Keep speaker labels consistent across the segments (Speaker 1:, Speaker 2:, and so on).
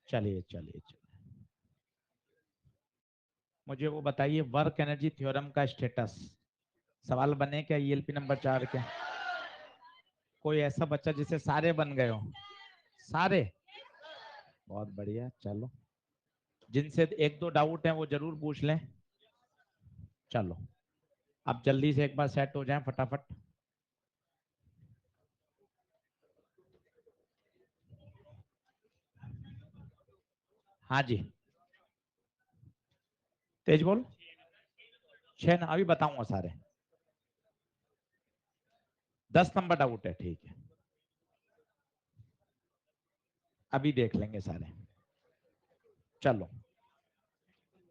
Speaker 1: चलिए चलिए चलिए, मुझे वो बताइए वर्क एनर्जी थ्योरम का स्टेटस। सवाल बने क्या ईएलपी नंबर 4 के? कोई ऐसा बच्चा जिसे सारे बन गए हो? सारे? बहुत बढ़िया, चलो। जिनसे एक दो डाउट है वो जरूर पूछ लें। चलो, अब जल्दी से एक बार सेट हो जाएं फटाफट। हाँ जी, तेज बोल। 6 ना, अभी बताऊंगा सारे। 10 नंबर डाउट है, ठीक है, अभी देख लेंगे सारे। चलो,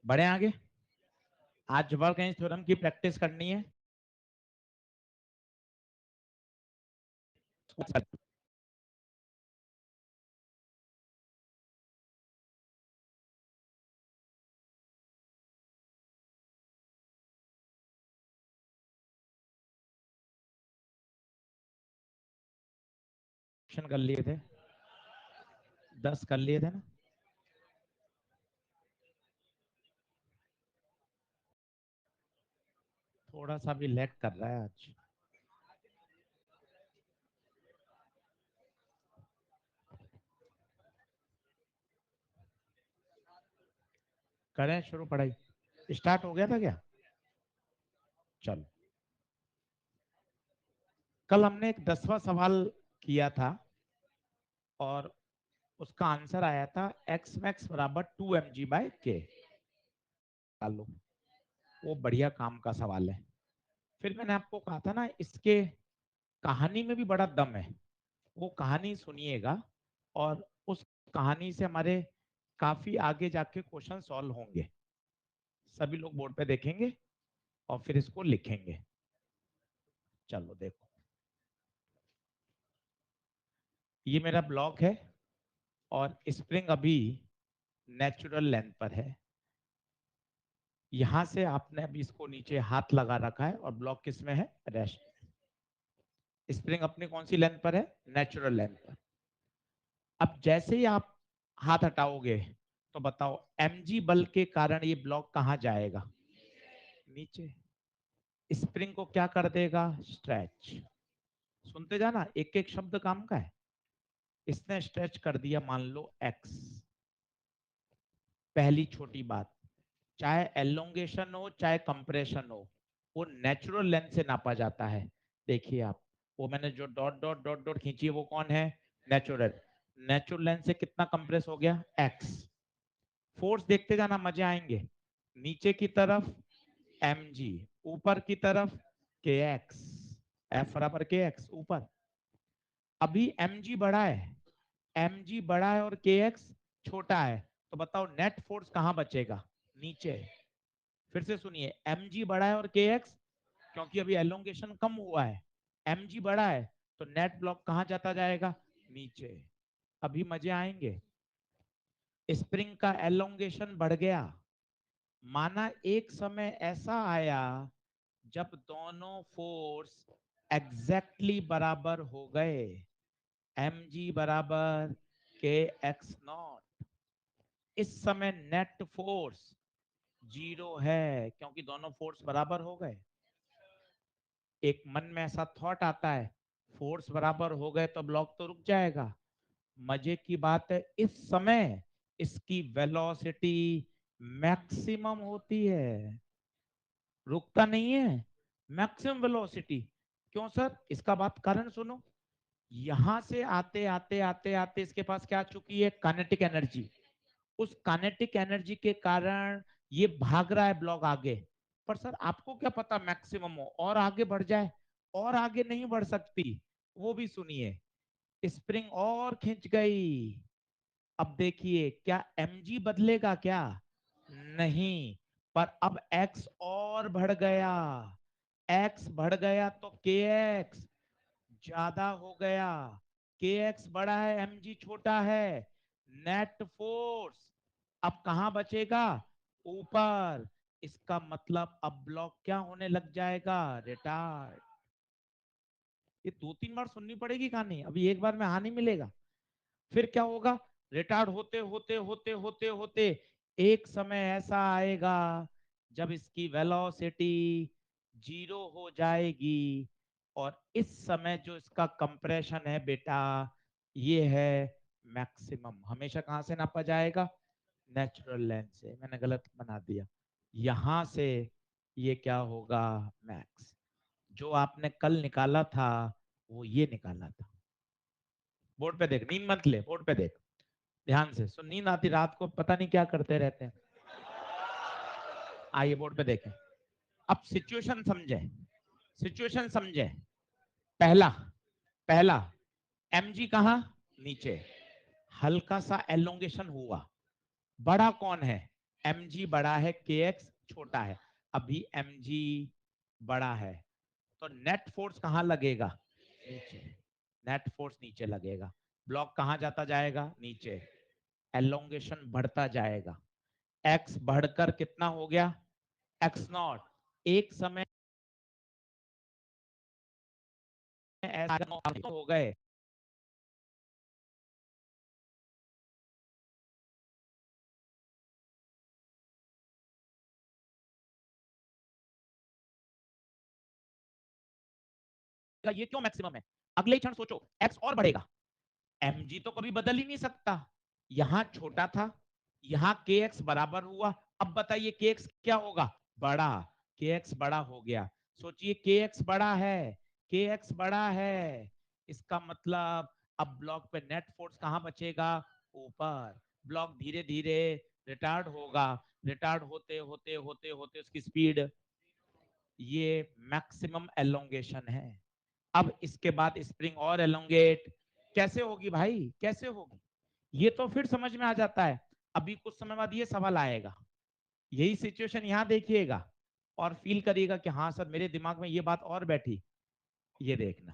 Speaker 1: बढ़े आगे। आज वर्क एनर्जी थ्योरम की प्रैक्टिस करनी है। क्वेश्चन कर लिए थे, 10 कर लिए थे ना? थोड़ा सा भी लैग कर रहा है आज। करें शुरू पढ़ाई? स्टार्ट हो गया था क्या? चलो, कल हमने एक 10वां सवाल किया था और उसका आंसर आया था एक्स मैक्स बराबर 2 mg/k। चलो, वो बढ़िया काम का सवाल है। फिर मैंने आपको कहा था ना, इसके कहानी में भी बड़ा दम है। वो कहानी सुनिएगा और उस कहानी से हमारे काफी आगे जाके क्वेश्चन सॉल्व होंगे। सभी लोग बोर्ड पे देखेंगे और फिर इसको लिखेंगे। चलो देखो, ये मेरा ब्लॉक है और स्प्रिंग अभी नेचुरल लेंथ पर है। यहां से आपने अभी इसको नीचे हाथ लगा रखा है और ब्लॉक किस में है? रेस्ट। स्प्रिंग अपनी कौन सी लेंथ पर है? नेचुरल लेंथ पर। अब जैसे ही आप हाथ हटाओगे तो बताओ mg बल के कारण ये ब्लॉक कहां जाएगा? नीचे। स्प्रिंग को क्या कर देगा? स्ट्रेच। सुनते जाना, एक एक शब्द काम का है। इसने स्ट्रेच कर दिया, मान लो x। पहली छोटी बात, चाहे एलोंगेशन हो चाहे कंप्रेशन हो, वो नेचुरल लेंथ से नापा जाता है। देखिए आप, वो मैंने जो डॉट डॉट डॉट डॉट खींची है वो कौन है? नेचुरल। नेचुरल लेंथ से कितना कंप्रेस हो गया? x। फोर्स देखते जाना, मजे आएंगे। नीचे की तरफ mg, ऊपर की तरफ kx। F बराबर kx ऊपर। अभी mg बड़ा है, mg बड़ा है और kx छोटा है, तो बताओ नेट फोर्स कहां बचेगा? नीचे। फिर से सुनिए, mg बड़ा है और kx, क्योंकि अभी एलोंगेशन कम हुआ है, mg बड़ा है, तो नेट ब्लॉक कहां जाता जाएगा? नीचे। अभी मजे आएंगे। स्प्रिंग का एलोंगेशन बढ़ गया। माना एक समय ऐसा आया जब दोनों फोर्स एग्जैक्टली बराबर हो गए, mg बराबर kx0। इस समय नेट फोर्स 0 है, क्योंकि दोनों फोर्स बराबर हो गए। एक मन में ऐसा थॉट आता है, फोर्स बराबर हो गए तो ब्लॉक तो रुक जाएगा। मजे की बात है, इस समय इसकी वेलोसिटी मैक्सिमम होती है, रुकता नहीं है। Maximum velocity. क्यों सर? इसका बात कारण सुनो। यहां से आते आते आते आते इसके पास क्या आ चुकी है? Kinetic energy. उस काइनेटिक एनर्जी के कारण ये भाग रहा है ब्लॉक आगे। पर सर आपको क्या पता मैक्सिमम हो और आगे बढ़ जाए? और आगे नहीं बढ़ सकती। वो भी सुनिए, स्प्रिंग और खिंच गई। अब देखिए, क्या mg बदलेगा क्या? नहीं। पर अब x और बढ़ गया। x बढ़ गया तो kx ज्यादा हो गया। kx बड़ा है, mg छोटा है। नेट फोर्स अब कहां बचेगा? ऊपर। इसका मतलब अब ब्लॉक क्या होने लग जाएगा? रिटार्ड। ये 2-3 बार सुननी पड़ेगी कहानी, अभी एक बार में हाँ नहीं मिलेगा। फिर क्या होगा? रिटार्ड होते होते होते होते होते एक समय ऐसा आएगा जब इसकी वेलोसिटी 0 हो जाएगी। और इस समय जो इसका कंप्रेशन है बेटा, ये है मैक्सिमम। हमेशा कहां से नापा जाएगा? नेचुरल लेंथ से। मैंने गलत बना दिया। यहां से ये क्या होगा? मैक्स। जो आपने कल निकाला था वो ये निकाला था। बोर्ड पे देख, नींद मत ले, बोर्ड पे देख ध्यान से। सो नींद आती रात को, पता नहीं क्या करते रहते हैं। आइए बोर्ड पे देखें। अब सिचुएशन समझे, सिचुएशन समझे। पहला पहला mg कहा? नीचे। हल्का सा एलोंगेशन हुआ। बड़ा कौन है? mg बड़ा है, kx छोटा है। अभी mg बड़ा है तो नेट फोर्स कहां लगेगा? नीचे। नेट फोर्स नीचे लगेगा। ब्लॉक कहां जाता जाएगा? नीचे। एलोंगेशन बढ़ता जाएगा। x बढ़कर कितना हो गया? x not. एक समय ऐसा हो गए ये क्यों मैक्सिमम है? अगले ही क्षण सोचो x और बढ़ेगा। mg तो कभी बदल ही नहीं सकता। यहां छोटा था, यहां kx बराबर हुआ। अब बताइए kx क्या होगा? बड़ा। kx बड़ा हो गया। सोचिए kx बड़ा है, kx बड़ा है। इसका मतलब अब ब्लॉक पे नेट फोर्स कहां बचेगा? ऊपर। ब्लॉक धीरे धीरे रिटार्ड होगा। रिटार्ड होते होते होते होते उसकी स्पीड, ये मैक्सिमम एलोंगेशन है। अब इसके बाद स्प्रिंग और एलोंगेट कैसे होगी भाई? कैसे होगी? ये तो फिर समझ में आ जाता है। अभी कुछ समय बाद ये सवाल आएगा। यही सिचुएशन यहां देखिएगा और फील करिएगा कि हाँ सर मेरे दिमाग में ये बात और बैठी। ये देखना,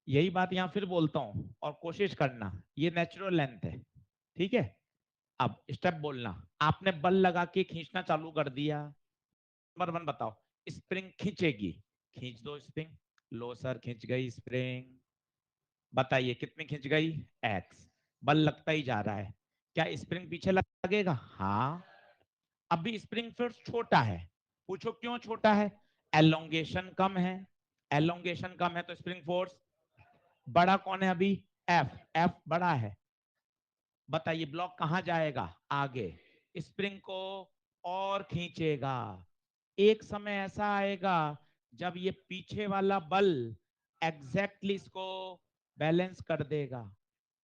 Speaker 1: यही बात यहां फिर बोलता हूं और कोशिश करना। ये नेचुरल लेंथ है, ठीक है। अब स्टेप बोलना। आपने बल लगा के खींचना चालू कर दिया। नंबर वन बताओ, स्प्रिंग खींचेगी। खींच दो स्प्रिंग। लो सर खींच गई स्प्रिंग। बताइए कितनी खींच गई? एक्स। बल लगता ही जा रहा है। क्या स्प्रिंग पीछे लगेगा? हाँ। अभी स्प्रिंग फोर्स छोटा है। पूछो क्यों छोटा है? एलोंगेशन कम है। एलोंगेशन कम है तो स्प्रिंग फोर्स बड़ा कौन है अभी? एफ। एफ बड़ा है। बताइए ब्लॉक कहां जाएगा? आगे। स्प्रिंग को और खींचेगा। एक समय ऐसा आएगा जब ये पीछे वाला बल एग्जैक्टली इसको बैलेंस कर देगा।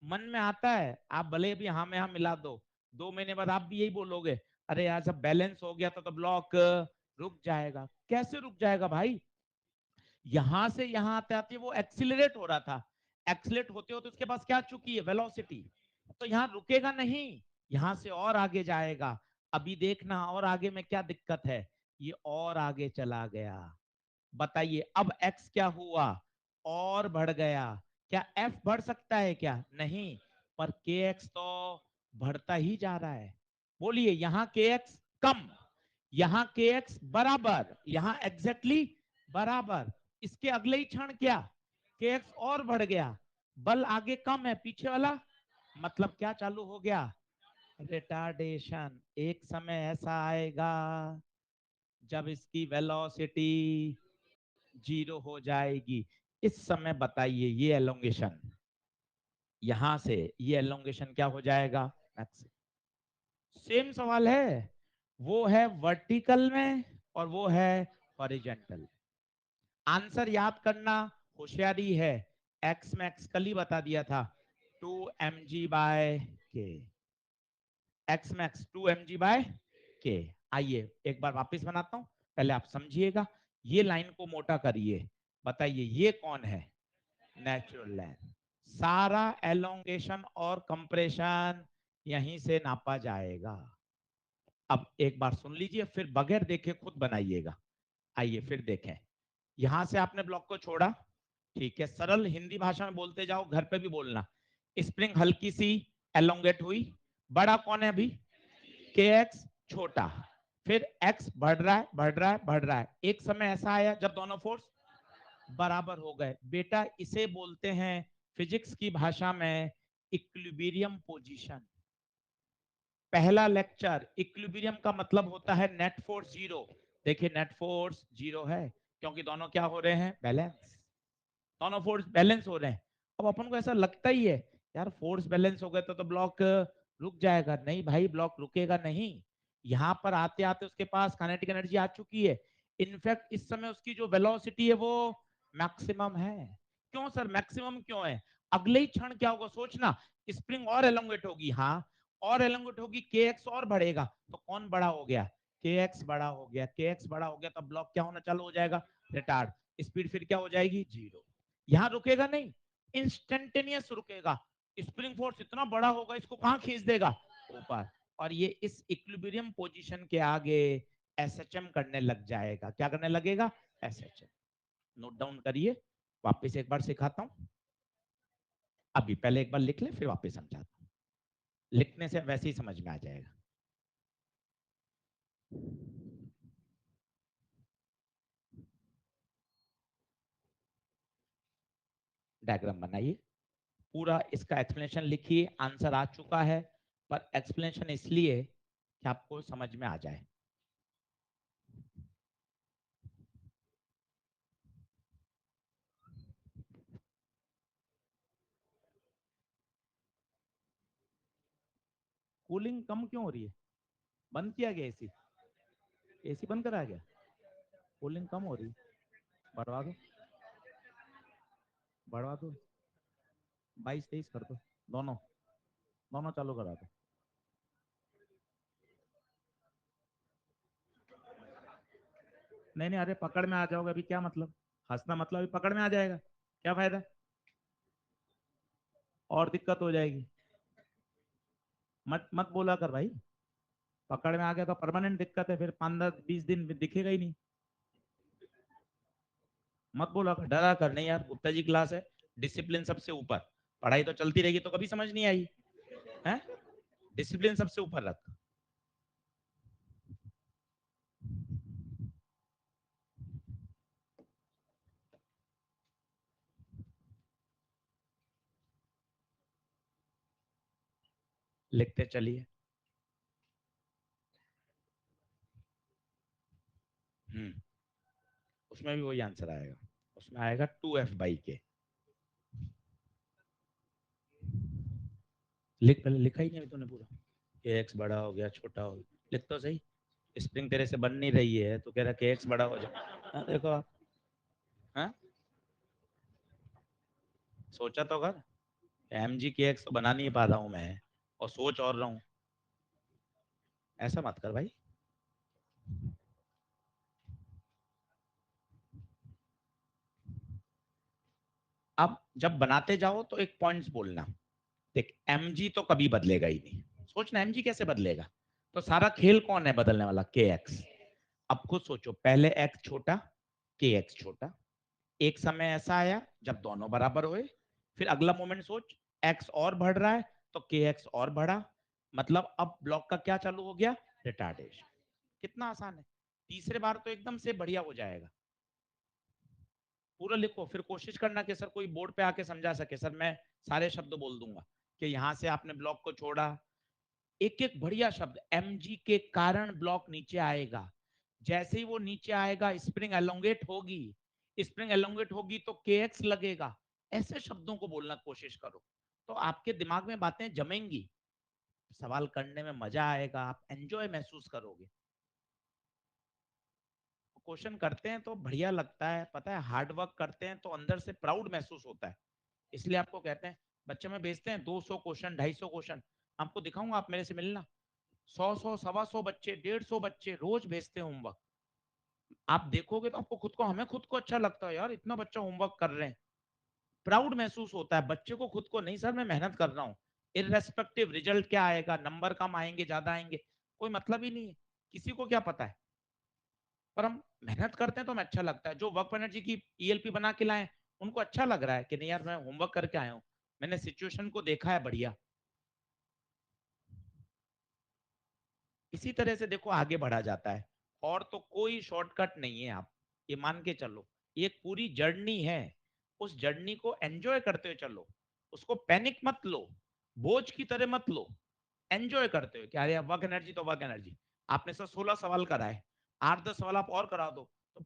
Speaker 1: मन में आता है, आप भले भी हाँ में हाँ मिला दो, 2 महीने बाद आप भी यही बोलोगे, अरे यार जब बैलेंस हो गया तो ब्लॉक रुक जाएगा। कैसे रुक जाएगा भाई? यहां से यहां आते आते वो एक्सिलरेट हो रहा था। एक्सिलेट होते होते उसके पास क्या आ चुकी है? वेलोसिटी। तो यहाँ रुकेगा नहीं, यहां से और आगे जाएगा। अभी देखना और आगे में क्या दिक्कत है। ये और आगे चला गया। बताइए अब x क्या हुआ? और बढ़ गया। क्या f बढ़ सकता है क्या? नहीं। पर kx तो बढ़ता ही जा रहा है। बोलिए यहाँ kx कम, यहाँ kx बराबर, यहाँ एग्जैक्टली बराबर। इसके अगले ही क्षण क्या? kx और बढ़ गया। बल आगे कम है, पीछे वाला मतलब क्या चालू हो गया? रिटार्डेशन। एक समय ऐसा आएगा जब इसकी वेलोसिटी 0 हो जाएगी। इस समय बताइए ये एलोंगेशन, यहां से ये एलोंगेशन क्या हो जाएगा? सेम सवाल है। वो है वर्टिकल में और वो है हॉरिजॉन्टल। आंसर याद करना होशियारी है। एक्स में एक्स कल ही बता दिया था, 2 mg/k। X max 2 mg/k। आइए एक बार वापस बनाता हूं, पहले आप समझिएगा। ये लाइन को मोटा करिए। बताइए ये कौन है? Natural length. सारा एलोंगेशन और कंप्रेशन यहीं से नापा जाएगा। अब एक बार सुन लीजिए फिर बगैर देखे खुद बनाइएगा। आइए फिर देखें। यहां से आपने ब्लॉक को छोड़ा, ठीक है। सरल हिंदी भाषा में बोलते जाओ, घर पे भी बोलना। स्प्रिंग हल्की सी एलोंगेट हुई। बड़ा कौन है अभी? के एक्स छोटा। फिर एक्स बढ़ रहा है बढ़ रहा है बढ़ रहा है। एक समय ऐसा आया जब दोनों फोर्स बराबर हो गए। बेटा इसे बोलते हैं फिजिक्स की भाषा में इक्विलिब्रियम पोजीशन। पहला लेक्चर, इक्विलिब्रियम का मतलब होता है नेट फोर्स जीरो। देखिए नेट फोर्स जीरो है क्योंकि दोनों क्या हो रहे हैं, बैलेंस। दोनों फोर्स बैलेंस हो रहे हैं। अब अपन को ऐसा लगता ही है यार फोर्स बैलेंस हो गए तो ब्लॉक रुक जाएगा। नहीं भाई, ब्लॉक रुकेगा नहीं। यहाँ पर आते आते उसके पास काइनेटिक एनर्जी आ चुकी है। इनफैक्ट इस समय उसकी जो वेलोसिटी है वो मैक्सिमम है। क्यों सर मैक्सिमम क्यों है? अगले ही क्षण क्या होगा सोचना, स्प्रिंग और एलोंगेट होगी। हाँ, और एलोंगेट होगी, के एक्स और बढ़ेगा। तो कौन बड़ा हो गया? के एक्स बड़ा हो गया। के एक्स बड़ा हो गया तो ब्लॉक क्या होना चालू हो जाएगा, रिटार्ड। स्पीड फिर क्या हो जाएगी, जीरो। यहां रुकेगा नहीं, इंस्टेंटेनियस रुकेगा। स्प्रिंग फोर्स इतना बड़ा होगा, इसको कहां खींच देगा, ऊपर। और ये इस इक्विलिब्रियम पोजीशन के आगे एसएचएम करने लग जाएगा। क्या करने लगेगा, एसएचएम। नोट डाउन करिए, वापस एक बार सिखाता हूं। अभी पहले एक बार लिख ले, फिर वापस समझाता हूं। लिखने से वैसे ही समझ में आ जाएगा। डायग्राम बनाइए, पूरा इसका एक्सप्लेनेशन लिखिए। आंसर आ चुका है, पर एक्सप्लेनेशन इसलिए कि आपको समझ में आ जाए। कूलिंग कम क्यों हो रही है? बंद किया गया एसी? एसी बंद करा गया? कूलिंग कम हो रही है? बढ़वा दो, बढ़वा दो। 22-23 कर दो, दोनों दोनों चालू करा दो। नहीं नहीं, अरे पकड़ में आ जाओगे अभी, क्या मतलब हंसना, मतलब अभी पकड़ में आ जाएगा, क्या फायदा, और दिक्कत हो जाएगी। मत मत बोला कर भाई, पकड़ में आ गया तो परमानेंट दिक्कत है, फिर 15-20 दिन दिखेगा ही नहीं। मत बोला कर, डरा कर नहीं यार, गुप्ता जी क्लास है, डिसिप्लिन सबसे ऊपर। पढ़ाई तो चलती रहेगी तो कभी समझ नहीं आई है। डिसिप्लिन सबसे ऊपर रख। लिखते चलिए। हम्म, उसमें भी वही आंसर आएगा। उसमें आएगा 2F/K। लिख, पहले लिखा ही नहीं अभी तूने पूरा। के एक्स बड़ा हो गया, छोटा हो गया, लिख तो सही। स्प्रिंग तेरे से बन नहीं रही है तो कह रहा के एक्स बड़ा हो जाए। हाँ, देखो आप। हाँ, सोचा तो कर। MG के एक्स तो बना नहीं पा रहा हूँ मैं, और सोच और रहा हूँ। ऐसा मत कर भाई। अब जब बनाते जाओ तो एक पॉइंट्स बोलना। देख, MG तो कभी बदलेगा ही नहीं। सोचना MG कैसे बदलेगा। तो सारा खेल कौन है बदलने वाला, के एक्स। अब खुद सोचो, पहले एक्स छोटा, के एक्स छोटा। एक समय ऐसा आया जब दोनों बराबर हुए। फिर अगला मोमेंट सोच, एक्स और बढ़ रहा है तो के एक्स और बढ़ा। मतलब अब ब्लॉक का क्या चालू हो गया, रिटार्डेशन। कितना आसान है। तीसरे बार तो एकदम से बढ़िया हो जाएगा। पूरा लिखो, फिर कोशिश करना कि सर कोई बोर्ड पे आके समझा सके। सर मैं सारे शब्द बोल दूंगा कि यहाँ से आपने ब्लॉक को छोड़ा। एक एक बढ़िया शब्द, MG के कारण ब्लॉक नीचे आएगा। जैसे ही वो नीचे आएगा, स्प्रिंग एलोंगेट होगी। स्प्रिंग एलोंगेट होगी तो के एक्स लगेगा। ऐसे शब्दों को बोलना कोशिश करो, तो आपके दिमाग में बातें जमेंगी। सवाल करने में मजा आएगा, आप एंजॉय महसूस करोगे। क्वेश्चन करते हैं तो बढ़िया लगता है, पता है, हार्ड वर्क करते हैं तो अंदर से प्राउड महसूस होता है। इसलिए आपको कहते हैं, बच्चे में भेजते हैं 200 क्वेश्चन, 250 क्वेश्चन। आपको दिखाऊंगा, आप मेरे से मिलना। 100 100 125 बच्चे, 150 बच्चे रोज भेजते हैं होमवर्क। आप देखोगे तो आपको खुद को, हमें खुद को अच्छा लगता है यार, इतना बच्चा होमवर्क कर रहे हैं। प्राउड महसूस होता है बच्चे को, खुद को नहीं सर मैं मेहनत कर रहा हूँ। इररेस्पेक्टिव रिजल्ट क्या आएगा, नंबर कम आएंगे ज्यादा आएंगे, कोई मतलब ही नहीं है। किसी को क्या पता है। पर हम मेहनत करते हैं तो हमें अच्छा लगता है। जो वर्क एनर्जी की ELP बना के लाए, उनको अच्छा लग रहा है कि नहीं यार मैं होमवर्क करके आया हूँ, मैंने सिचुएशन को देखा है बढ़िया। इसी तरह से देखो आगे बढ़ा जाता है। और तो कोई शॉर्टकट नहीं है, आप ये मान के चलो। ये एक पूरी जर्नी है। उस जर्नी को एंजॉय करते हुए चलो, उसको पैनिक मत लो। बोझ की तरह मत लो, एंजॉय करते हो कि अरे वर्क एनर्जी तो वर्क एनर्जी। आपने सर 16 सवाल कराए, 8-10 सवाल आप और करा दो तो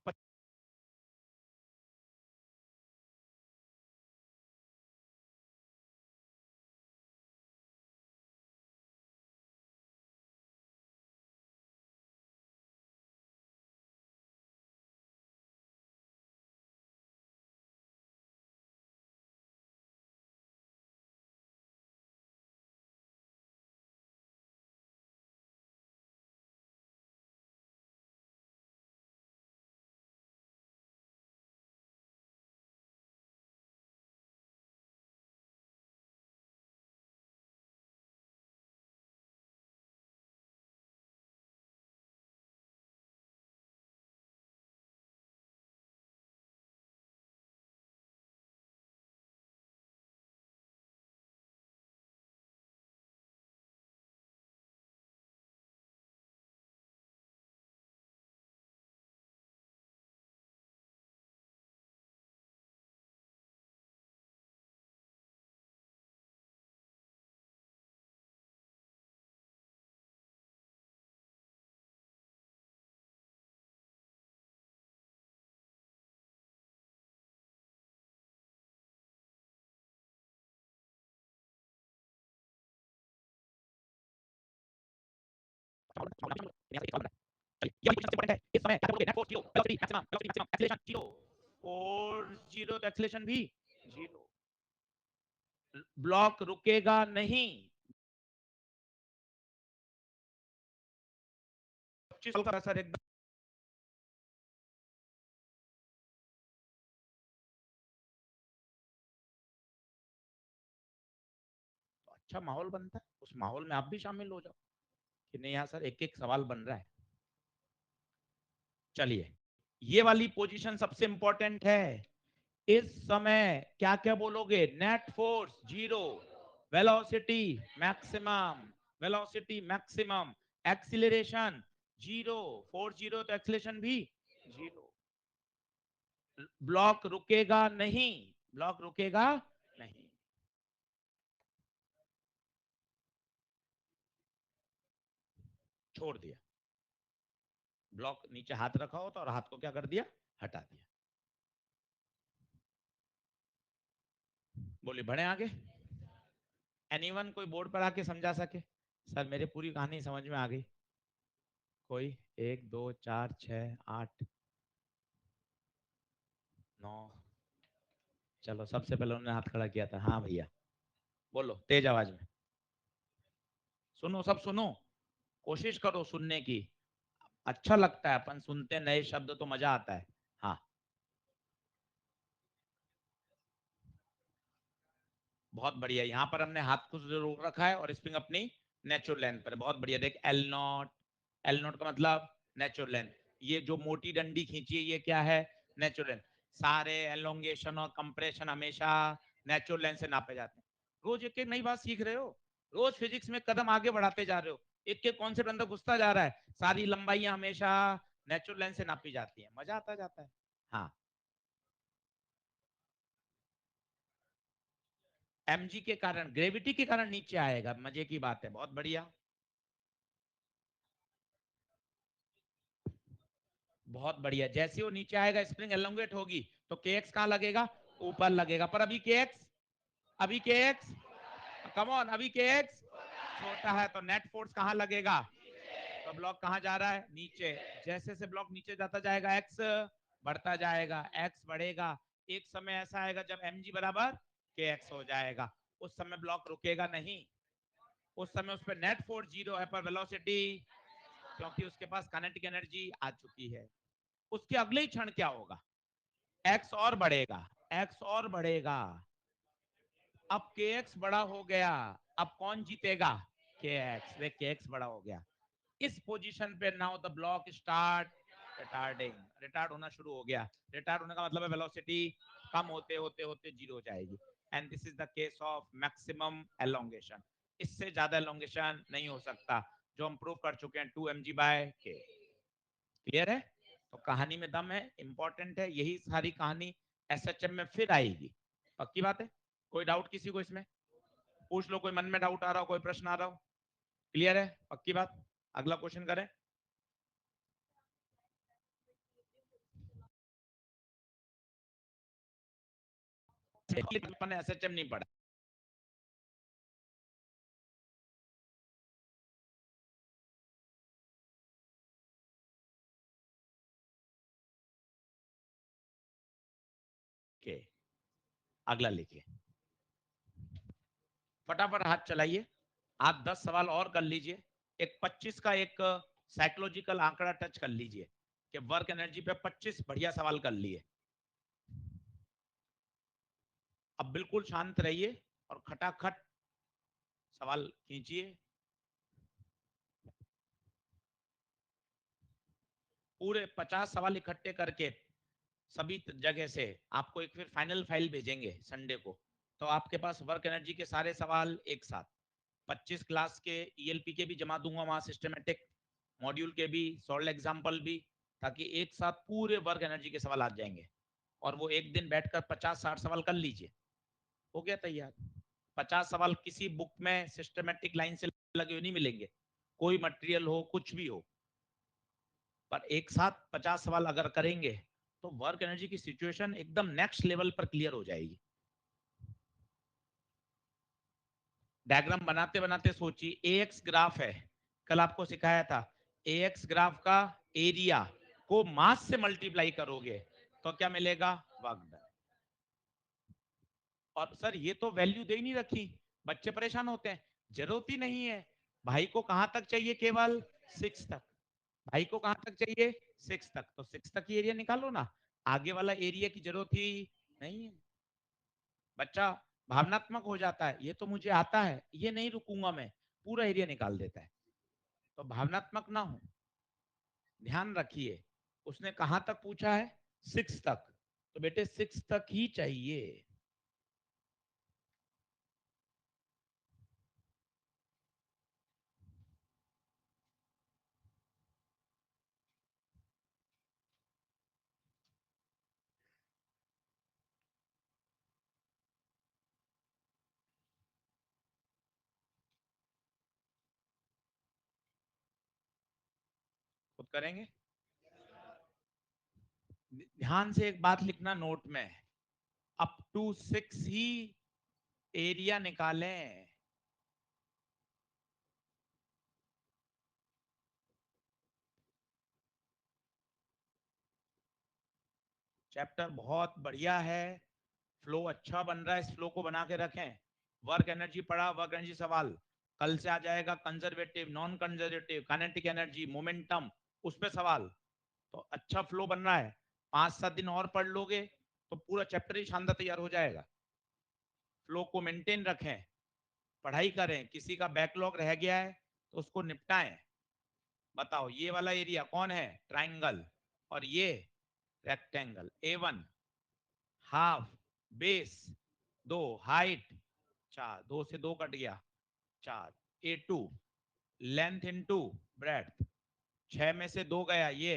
Speaker 1: और जीरो तो एक्सेलेरेशन भी जीरो। ब्लॉक रुकेगा नहीं। 25 का सर एकदम तो अच्छा माहौल बनता है, उस माहौल में आप भी शामिल हो जाओ कि नहीं यार सर एक एक सवाल बन रहा है। चलिए, ये वाली पोजीशन सबसे इंपॉर्टेंट है। इस समय क्या क्या बोलोगे? Net force zero, velocity maximum, velocity maximum, acceleration zero, force zero तो एक्सीलरेशन भी जीरो। ब्लॉक रुकेगा नहीं, ब्लॉक रुकेगा नहीं। छोड़ दिया, ब्लॉक नीचे हाथ रखा होता और हाथ को क्या कर दिया? हटा दिया। बोलिए बढ़े आगे। एनीवन कोई बोर्ड पर आके समझा सके? सर मेरी पूरी कहानी समझ में आ गई। कोई? एक दो चार छः आठ नौ। चलो सबसे पहले उन्होंने हाथ खड़ा किया था, हाँ भैया बोलो तेज आवाज में। सुनो सब सुनो, कोशिश करो सुनने की। अच्छा लगता है अपन सुनते नए शब्द तो मजा आता है। हाँ बहुत बढ़िया, यहाँ पर हमने हाथ को रोक रखा है और स्प्रिंग अपनी नेचुरल लेंथ पर। बहुत बढ़िया, देख एल नॉट, एल नॉट का मतलब नेचुरल लेंथ। ये जो मोटी डंडी खींची है ये क्या है? Natural length. सारे एलोंगेशन और कंप्रेशन हमेशा नेचुरल लेंथ से नापे जाते हैं। रोज एक एक नई बात सीख रहे हो, रोज फिजिक्स में कदम आगे बढ़ाते जा रहे हो, एक एक कॉन्सेप्ट अंदर घुसता जा रहा है। सारी लंबाइयां हमेशा नेचुरल लेंथ से नापी जाती है, मजा आता जाता है। हाँ mg के कारण, ग्रेविटी के कारण नीचे आएगा, मजे की बात है, बहुत बढ़िया। बहुत बढ़िया, जैसे वो नीचे आएगा स्प्रिंग एलोंगेट होगी तो के एक्स कहाँ लगेगा? ऊपर लगेगा। पर अभी के एक्स, अभी के एक्स, कम ऑन, अभी के एक्स छोटा है तो नेट फोर्स कहाँ लगेगा? तो ब्लॉक कहाँ जा रहा है? नीचे। जैसे से ब्लॉक नीचे जाता जाएगा एक्स बढ़ता जाएगा, एक्स बढ़ेगा। एक समय ऐसा आएगा जब mg बराबर के एक्स हो जाएगा, उस समय ब्लॉक रुकेगा नहीं। उस समय उस पर नेट फोर्स जीरो है पर वेलोसिटी, क्योंकि उसके पास काइनेटिक एनर्जी आ चुकी है। उसके अगले ही क्षण क्या होगा? एक्स और बढ़ेगा, एक्स और बढ़ेगा। अब के एक्स बड़ा हो गया, अब कौन जीतेगा? के एक्स। देख के एक्स बड़ा हो गया। इस पोजीशन पे now the block start retarding, retard होना शुरू हो गया। रिटार्ड होने का मतलब है वेलोसिटी कम होते होते होते जीरो हो जाएगी। And this is the case of maximum elongation. इससे ज्यादा एलोंगेशन नहीं हो सकता, जो हम प्रूव कर चुके हैं 2 mg/k। क्लियर है? तो कहानी में दम है, इंपॉर्टेंट है, यही सारी कहानी एसएचएम में फिर आएगी। पक्की बात है? कोई डाउट किसी को इसमें? पूछ लो, कोई मन में डाउट आ रहा हो, कोई प्रश्न आ रहा हो? क्लियर है, पक्की बात? अगला क्वेश्चन करें। एसएचएम नहीं पढ़ा। के अगला लिखिए, फटाफट हाथ चलाइए। आप 10 सवाल और कर लीजिए। एक 25 का एक साइकोलॉजिकल आंकड़ा टच कर लीजिए कि वर्क एनर्जी पे 25 बढ़िया सवाल कर लिए। अब बिल्कुल शांत रहिए और खटाखट सवाल खींचिए। पूरे 50 सवाल इकट्ठे करके सभी जगह से आपको एक फिर फाइनल फाइल भेजेंगे संडे को। तो आपके पास वर्क एनर्जी के सारे सवाल एक साथ, 25 क्लास के ईएलपी के भी जमा दूंगा वहां, सिस्टमेटिक मॉड्यूल के भी, सॉल्व एग्जाम्पल भी, ताकि एक साथ पूरे वर्क एनर्जी के सवाल आ जाएंगे। और वो एक दिन बैठकर 50-60 सवाल कर लीजिए, हो गया तैयार। 50 सवाल किसी बुक में सिस्टमेटिक लाइन से लगे हुए नहीं मिलेंगे, कोई मटेरियल हो कुछ भी हो, पर एक साथ 50 सवाल अगर करेंगे तो वर्क एनर्जी की सिचुएशन एकदम नेक्स्ट लेवल पर क्लियर हो जाएगी। डायग्राम बनाते बनाते सोचिए, एएक्स ग्राफ है, कल आपको सिखाया था। एएक्स ग्राफ का एरिया को मास से मल्टीप्लाई करोगे तो क्या मिलेगा? Work done. और सर ये तो वैल्यू दे ही नहीं रखी, बच्चे परेशान होते हैं। जरूरत ही नहीं है। भाई को कहां तक चाहिए? केवल 6 तक। भाई को कहां तक चाहिए? 6 तक। तो 6 तक ही एरिया निकालो ना, आगे वाला एरिया की जरूरत ही नहीं है। बच्चा भावनात्मक हो जाता है, ये तो मुझे आता है, ये नहीं रुकूंगा मैं, पूरा एरिया निकाल देता है। तो भावनात्मक ना हो, ध्यान रखिए। उसने कहां तक पूछा है? 6 तक। तो बेटे 6 तक ही चाहिए। खुद करेंगे। ध्यान से एक बात लिखना नोट में, अप टू 6 ही एरिया निकालें। चैप्टर बहुत बढ़िया है, फ्लो अच्छा बन रहा है, इस फ्लो को बना के रखें। वर्क एनर्जी पढ़ा, वर्क एनर्जी सवाल कल से आ जाएगा, conservative, non conservative, kinetic energy, momentum, उस पे सवाल। तो अच्छा फ्लो बन रहा है, 5-7 दिन और पढ़ लोगे तो पूरा चैप्टर ही शानदार तैयार हो जाएगा। फ्लो को मेंटेन रखें, पढ़ाई करें, किसी का बैकलॉग रह गया है तो उसको निपटाएं। बताओ ये वाला एरिया कौन है? ट्राइंगल। और ये rectangle. A1 half, base 2, height 4, 2 से 2 कट गया 4, A2 लेंथ इनटू ब्रेड्थ, 6 में से 2 गया ये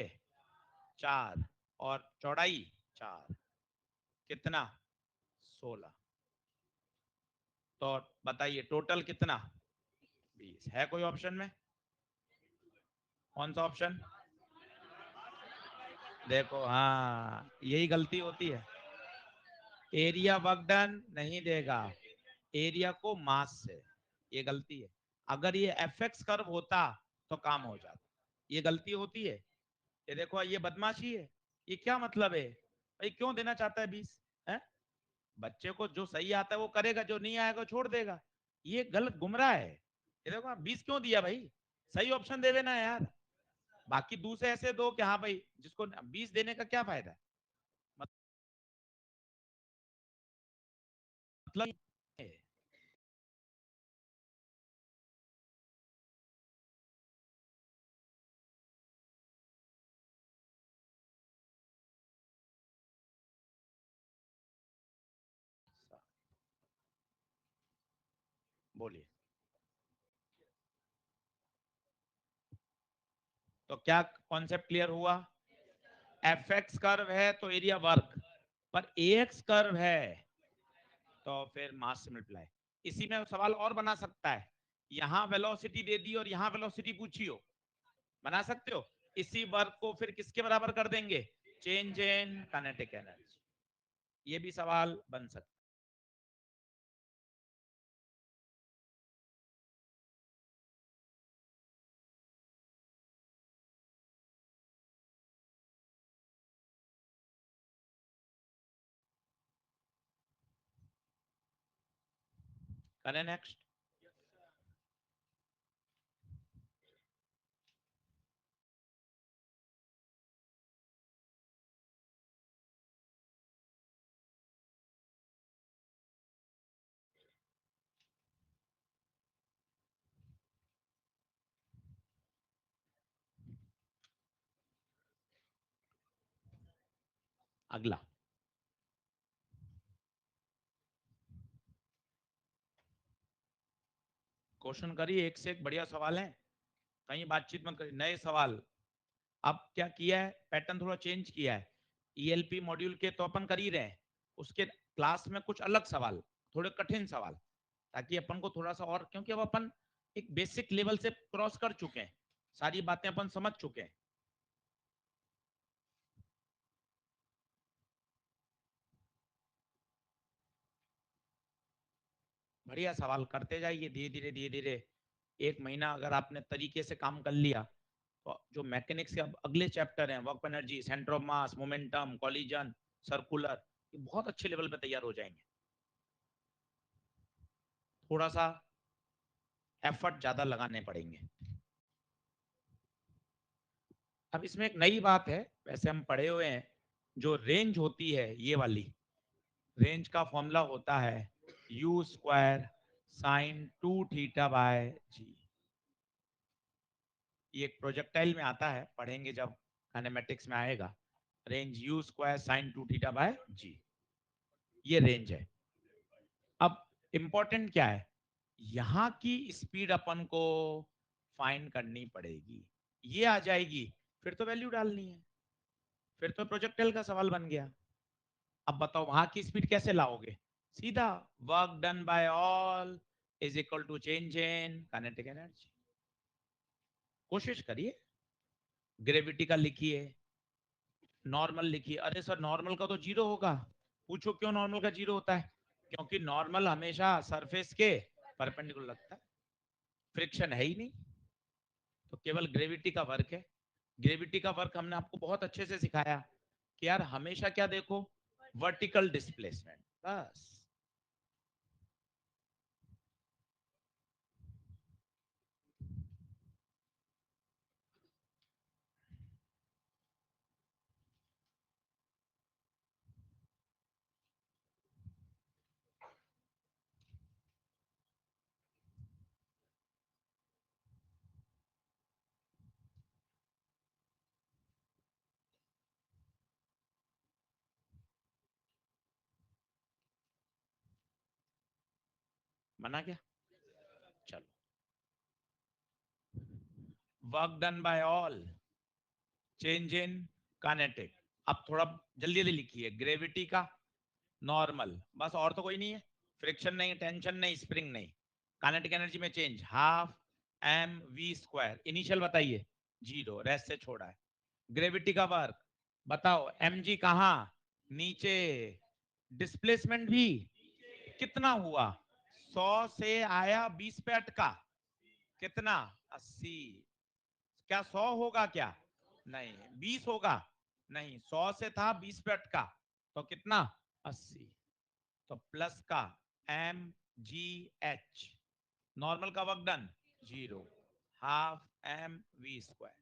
Speaker 1: 4, और चौड़ाई 4, कितना? 16। तो बताइए टोटल कितना? 20। है कोई ऑप्शन में? कौन सा ऑप्शन? देखो, हाँ यही गलती होती है, एरिया वर्क डन नहीं देगा, एरिया को मास से, ये गलती है। अगर ये एफएक्स कर्व होता तो काम हो जाता, ये गलती होती है। ये देखो, ये बदमाशी है। ये क्या मतलब है भाई? क्यों देना चाहता है 20? है, बच्चे को जो सही आता है वो करेगा, जो नहीं आएगा छोड़ देगा। ये गलत गुमराह है। ये देखो 20 क्यों दिया भाई? सही ऑप्शन दे देना यार। बाकी दूसरे ऐसे दो कि हाँ भाई, जिसको 20 देने का क्या फायदा है? मतलब बोलिए। तो क्या कॉन्सेप्ट क्लियर हुआ? एफ एक्स कर्व है तो एरिया वर्क, पर ए एक्स कर्व है तो फिर मास से मल्टीप्लाई। इसी में सवाल और बना सकता है, यहाँ वेलोसिटी दे दी और यहाँ वेलोसिटी पूछी हो, बना सकते हो। इसी वर्क को फिर किसके बराबर कर देंगे, चेंज इन काइनेटिक एनर्जी, ये भी सवाल बन सकता है। करें नेक्स्ट। अगला क्वेश्चन करिए, एक से एक बढ़िया सवाल है, कहीं बातचीत मत करिए, नए सवाल। अब क्या किया है, पैटर्न थोड़ा चेंज किया है, ईएलपी मॉड्यूल के तो अपन कर ही रहे हैं, उसके क्लास में कुछ अलग सवाल, थोड़े कठिन सवाल, ताकि अपन को थोड़ा सा और, क्योंकि अब अपन एक बेसिक लेवल से क्रॉस कर चुके हैं, सारी बातें अपन समझ चुके हैं। बढ़िया सवाल करते जाइए, धीरे धीरे धीरे धीरे, एक महीना अगर आपने तरीके से काम कर लिया, तो जो मैकेनिक्स के अब अगले चैप्टर हैं, work energy, centre of mass, momentum, collision, circular, ये बहुत अच्छे लेवल पे तैयार हो जाएंगे। थोड़ा सा एफर्ट ज्यादा लगाने पड़ेंगे। अब इसमें एक नई बात है, वैसे हम पढ़े हुए हैं, जो रेंज होती है ये वाली, रेंज का फॉर्मूला होता है u square sine 2 theta by g. ये एक प्रोजेक्टाइल में आता है, पढ़ेंगे जब काइनेमेटिक्स में आएगा, range u square sine 2 theta by g, ये रेंज है। अब इंपॉर्टेंट क्या है, यहाँ की स्पीड अपन को फाइंड करनी पड़ेगी, ये आ जाएगी, फिर तो वैल्यू डालनी है, फिर तो प्रोजेक्टाइल का सवाल बन गया। अब बताओ वहां की स्पीड कैसे लाओगे, सीधा work done by all is equal to change in kinetic energy. कोशिश करिए, ग्रेविटी का लिखिए, नॉर्मल लिखिए, अरे सर नॉर्मल का तो जीरो होगा, पूछो क्यों नॉर्मल का जीरो होता है, क्योंकि नॉर्मल हमेशा सरफेस के परपेंडिकुलर लगता है, फ्रिक्शन है ही नहीं, तो केवल ग्रेविटी का वर्क है। ग्रेविटी का वर्क हमने आपको बहुत अच्छे से सिखाया कि यार हमेशा क्या देखो, वर्टिकल डिस्प्लेसमेंट, बस। मना क्या, चलो, work done by all change in kinetic. अब थोड़ा जल्दी जल्दी लिखिए, ग्रेविटी का नॉर्मल, बस, और तो कोई नहीं है, फ्रिक्शन नहीं, टेंशन नहीं, स्प्रिंग नहीं, काइनेटिक एनर्जी में change half m v square, initial बताइए जीरो, रेस्ट से छोड़ा है। ग्रेविटी का वर्क बताओ, एम जी कहाँ, नीचे, डिस्प्लेसमेंट भी कितना हुआ, 100 से आया 20 पे अटका, कितना, 80, क्या 100 होगा क्या, नहीं, 20 होगा, नहीं, 100 से था 20 पे अटका, तो कितना, 80, तो प्लस का एम जी एच, नॉर्मल का work done zero, half m v square,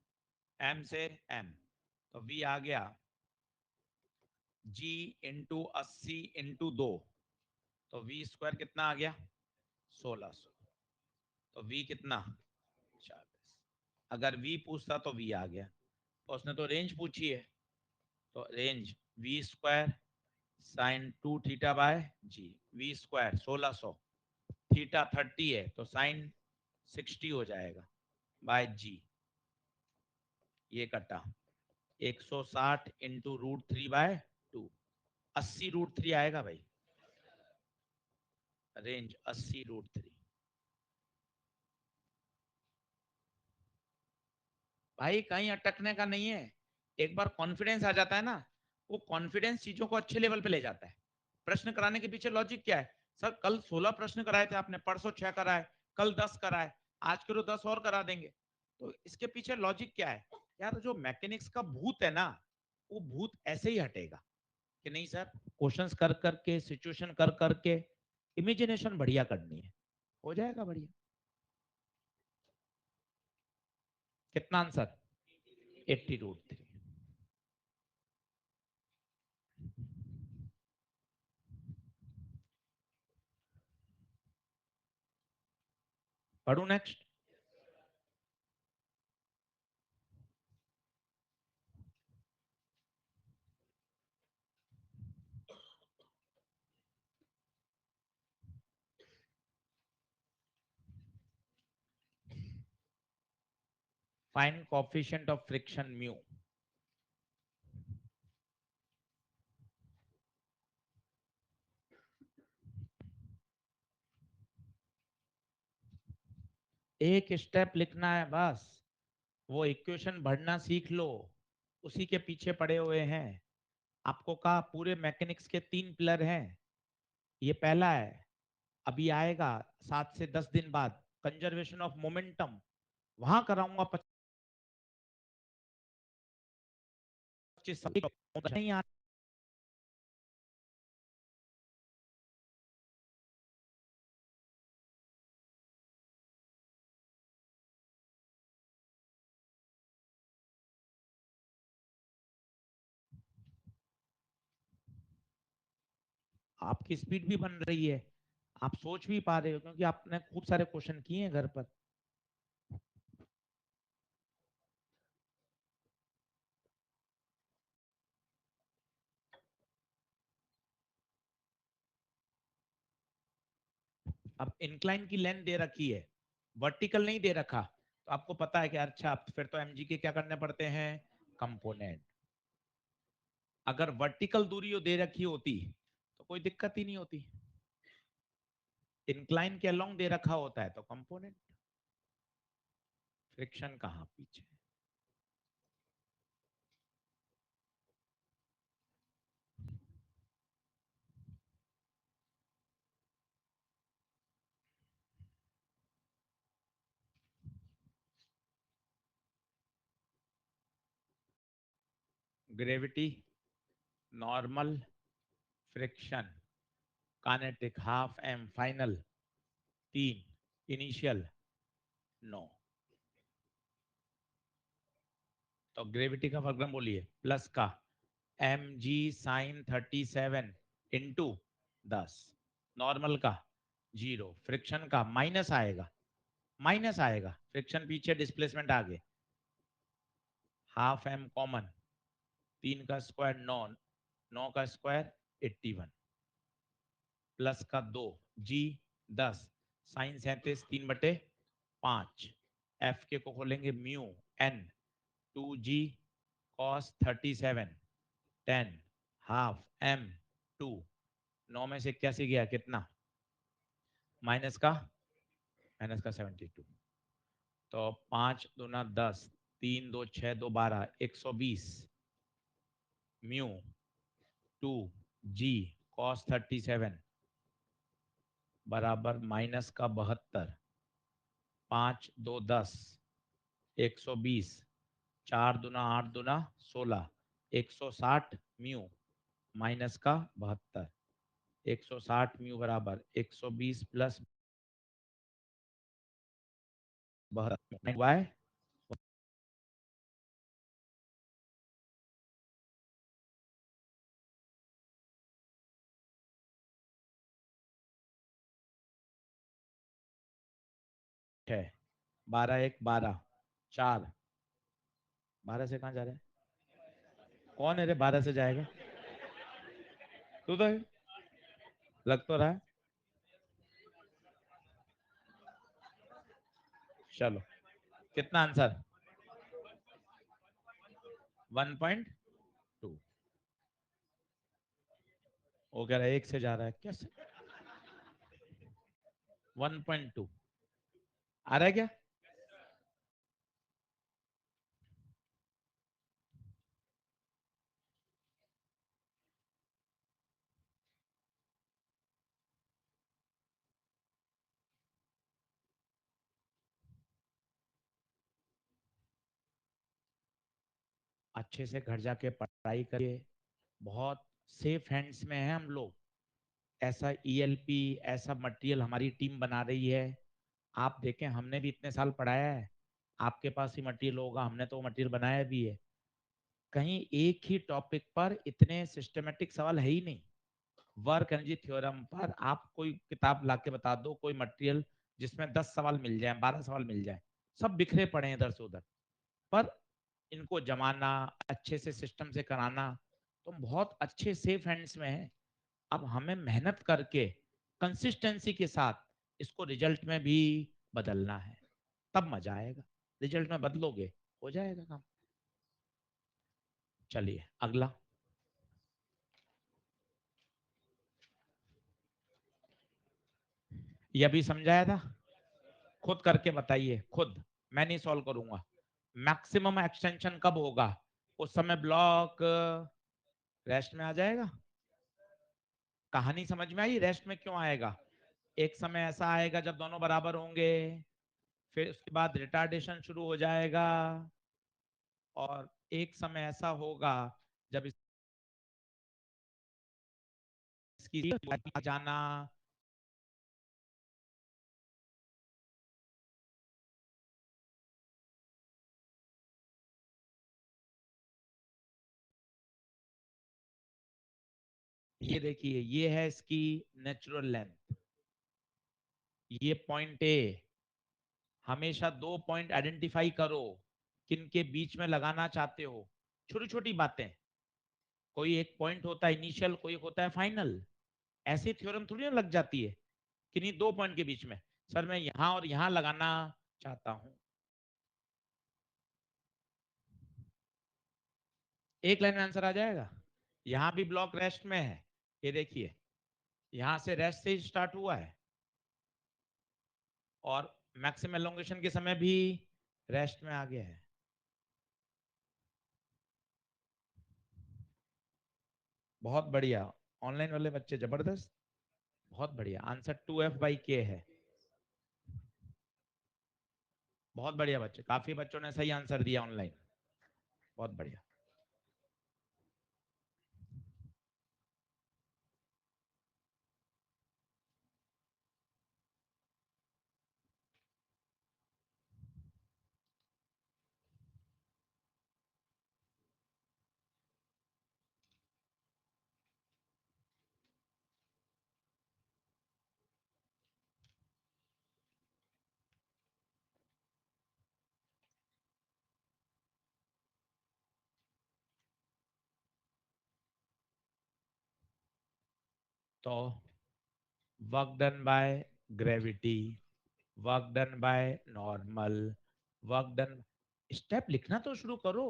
Speaker 1: m से एम, तो वी आ गया जी इंटू 80 इंटू 2, तो वी स्क्वायर कितना आ गया, 1600, तो वी कितना, 40। अगर वी पूछता तो वी आ गया, तो उसने तो रेंज पूछी है, तो range v square sine 2 theta by g, v square 1600, theta 30 है तो साइन 60 हो जाएगा बाय जी, ये कटा 160 इंटू √3/2, 80 √3 आएगा भाई, रेंज 80√3। भाई कहीं अटकने का नहीं है। एक बार कॉन्फिडेंस आ जाता है ना, वो कॉन्फिडेंस चीजों को अच्छे लेवल पे ले जाता है। प्रश्न कराने के पीछे लॉजिक क्या है? सर कल 16 प्रश्न कराए थे आपने, परसों 6 कराए, कल 10 कराए, आज करो 10 और करा देंगे। तो इसके पीछे लॉजिक क्या है? यार जो मैकेनिक्स का भूत है ना, वो भूत ऐसे ही हटेगा कि नहीं सर, क्वेश्चंस कर करके, सिचुएशन कर करके, इमेजिनेशन बढ़िया करनी है, हो जाएगा बढ़िया। कितना आंसर? 80√3। पढ़ू next. Find coefficient of friction mu. एक स्टेप लिखना है बस, वो इक्वेशन भरना सीख लो, उसी के पीछे पड़े हुए हैं। आपको कहा पूरे मैकेनिक्स के 3 पिलर हैं, ये पहला है। अभी आएगा 7 से 10 दिन बाद कंजर्वेशन ऑफ मोमेंटम, वहां कराऊंगा 25 नहीं आ। आपकी स्पीड भी बन रही है, आप सोच भी पा रहे हो, क्योंकि आपने खूब सारे क्वेश्चन किए हैं घर पर। अब इंक्लाइन की लेंथ दे रखी है, वर्टिकल नहीं दे रखा, तो आपको पता है कि अच्छा फिर तो एमजी के क्या करने पड़ते हैं, कंपोनेंट। अगर वर्टिकल दूरी दे रखी होती तो कोई दिक्कत ही नहीं होती, इंक्लाइन के अलोंग दे रखा होता है तो कंपोनेंट। फ्रिक्शन कहाँ पीछे? Gravity, normal, friction, kinetic, half m, final, 3, initial, 9। तो ग्रेविटी का वर्गमूल बोलिए, प्लस का mg sin 37 इंटू 10, नॉर्मल का 0, फ्रिक्शन का माइनस आएगा, माइनस आएगा, फ्रिक्शन पीछे, डिस्प्लेसमेंट आगे, हाफ एम कॉमन, 3 का स्क्वायर 9, 9 का स्क्वायर 81, प्लस का 2, जी 10, साइन 37 3/5, एफ के को खोलेंगे mu n, 2g cos 37 10, half m 2, 9 में से 81 गया कितना, माइनस का 72, तो 5 दूना 10, 3 2 6 2 12, 120, म्यू 2g cos 37 बराबर -72, 5 2 10, 120, 4 दूना 8 दूना 16, 160 म्यू -72, 160 म्यू बराबर 120 प्लस 72 वाई है, 12 1 12, 4, 12 से कहाँ जा रहा है, कौन है रे 12 से जाएगा, तू तो है। लग तो रहा है। चलो, कितना आंसर? 1.2। वो कह रहा है 1 से जा रहा है कैसे? 1.2 आ रहा है क्या? अच्छे से घर जाके पढ़ाई करिए, बहुत सेफ हैंड्स में है हम लोग। ऐसा ईएलपी, ऐसा मटेरियल हमारी टीम बना रही है। आप देखें, हमने भी इतने साल पढ़ाया है, आपके पास ही मटेरियल होगा, हमने तो मटेरियल बनाया भी है। कहीं एक ही टॉपिक पर इतने सिस्टमेटिक सवाल है ही नहीं। वर्क एनर्जी थ्योरम पर आप कोई किताब ला के बता दो, कोई मटेरियल जिसमें 10 सवाल मिल जाए, 12 सवाल मिल जाए, सब बिखरे पड़े हैं इधर से उधर। पर इनको जमाना, अच्छे से सिस्टम से कराना, तो बहुत अच्छे सेफ हैंड्स में है। अब हमें मेहनत करके कंसिस्टेंसी के साथ इसको रिजल्ट में भी बदलना है, तब मजा आएगा। रिजल्ट में बदलोगे, हो जाएगा काम। चलिए अगला। ये अभी समझाया था, खुद करके बताइए खुद, मैं नहीं सॉल्व करूंगा। मैक्सिमम एक्सटेंशन कब होगा? उस समय ब्लॉक रेस्ट में आ जाएगा। कहानी समझ में आई? रेस्ट में क्यों आएगा? एक समय ऐसा आएगा जब दोनों बराबर होंगे, फिर उसके बाद रिटार्डेशन शुरू हो जाएगा, और एक समय ऐसा होगा जब इसकी जाना। ये देखिए, ये है इसकी नेचुरल लेंथ, ये पॉइंट ए। हमेशा 2 पॉइंट आइडेंटिफाई करो, किन के बीच में लगाना चाहते हो। छोटी छोटी बातें, कोई एक पॉइंट होता है इनिशियल, कोई एक होता है फाइनल। ऐसी थ्योरम थोड़ी ना लग जाती है किन्हीं 2 पॉइंट के बीच में। सर मैं यहां और यहां लगाना चाहता हूं, एक लाइन में आंसर आ जाएगा। यहां भी ब्लॉक रेस्ट में है, ये देखिए, यहां से रेस्ट से स्टार्ट हुआ है, और मैक्सिमम एलोंगेशन के समय भी रेस्ट में आ गया है। बहुत बढ़िया, ऑनलाइन वाले बच्चे जबरदस्त, बहुत बढ़िया। आंसर 2F/K है। बहुत बढ़िया बच्चे, काफी बच्चों ने सही आंसर दिया ऑनलाइन, बहुत बढ़िया। तो work done by gravity, work done by normal, work done. Step लिखना तो शुरू करो,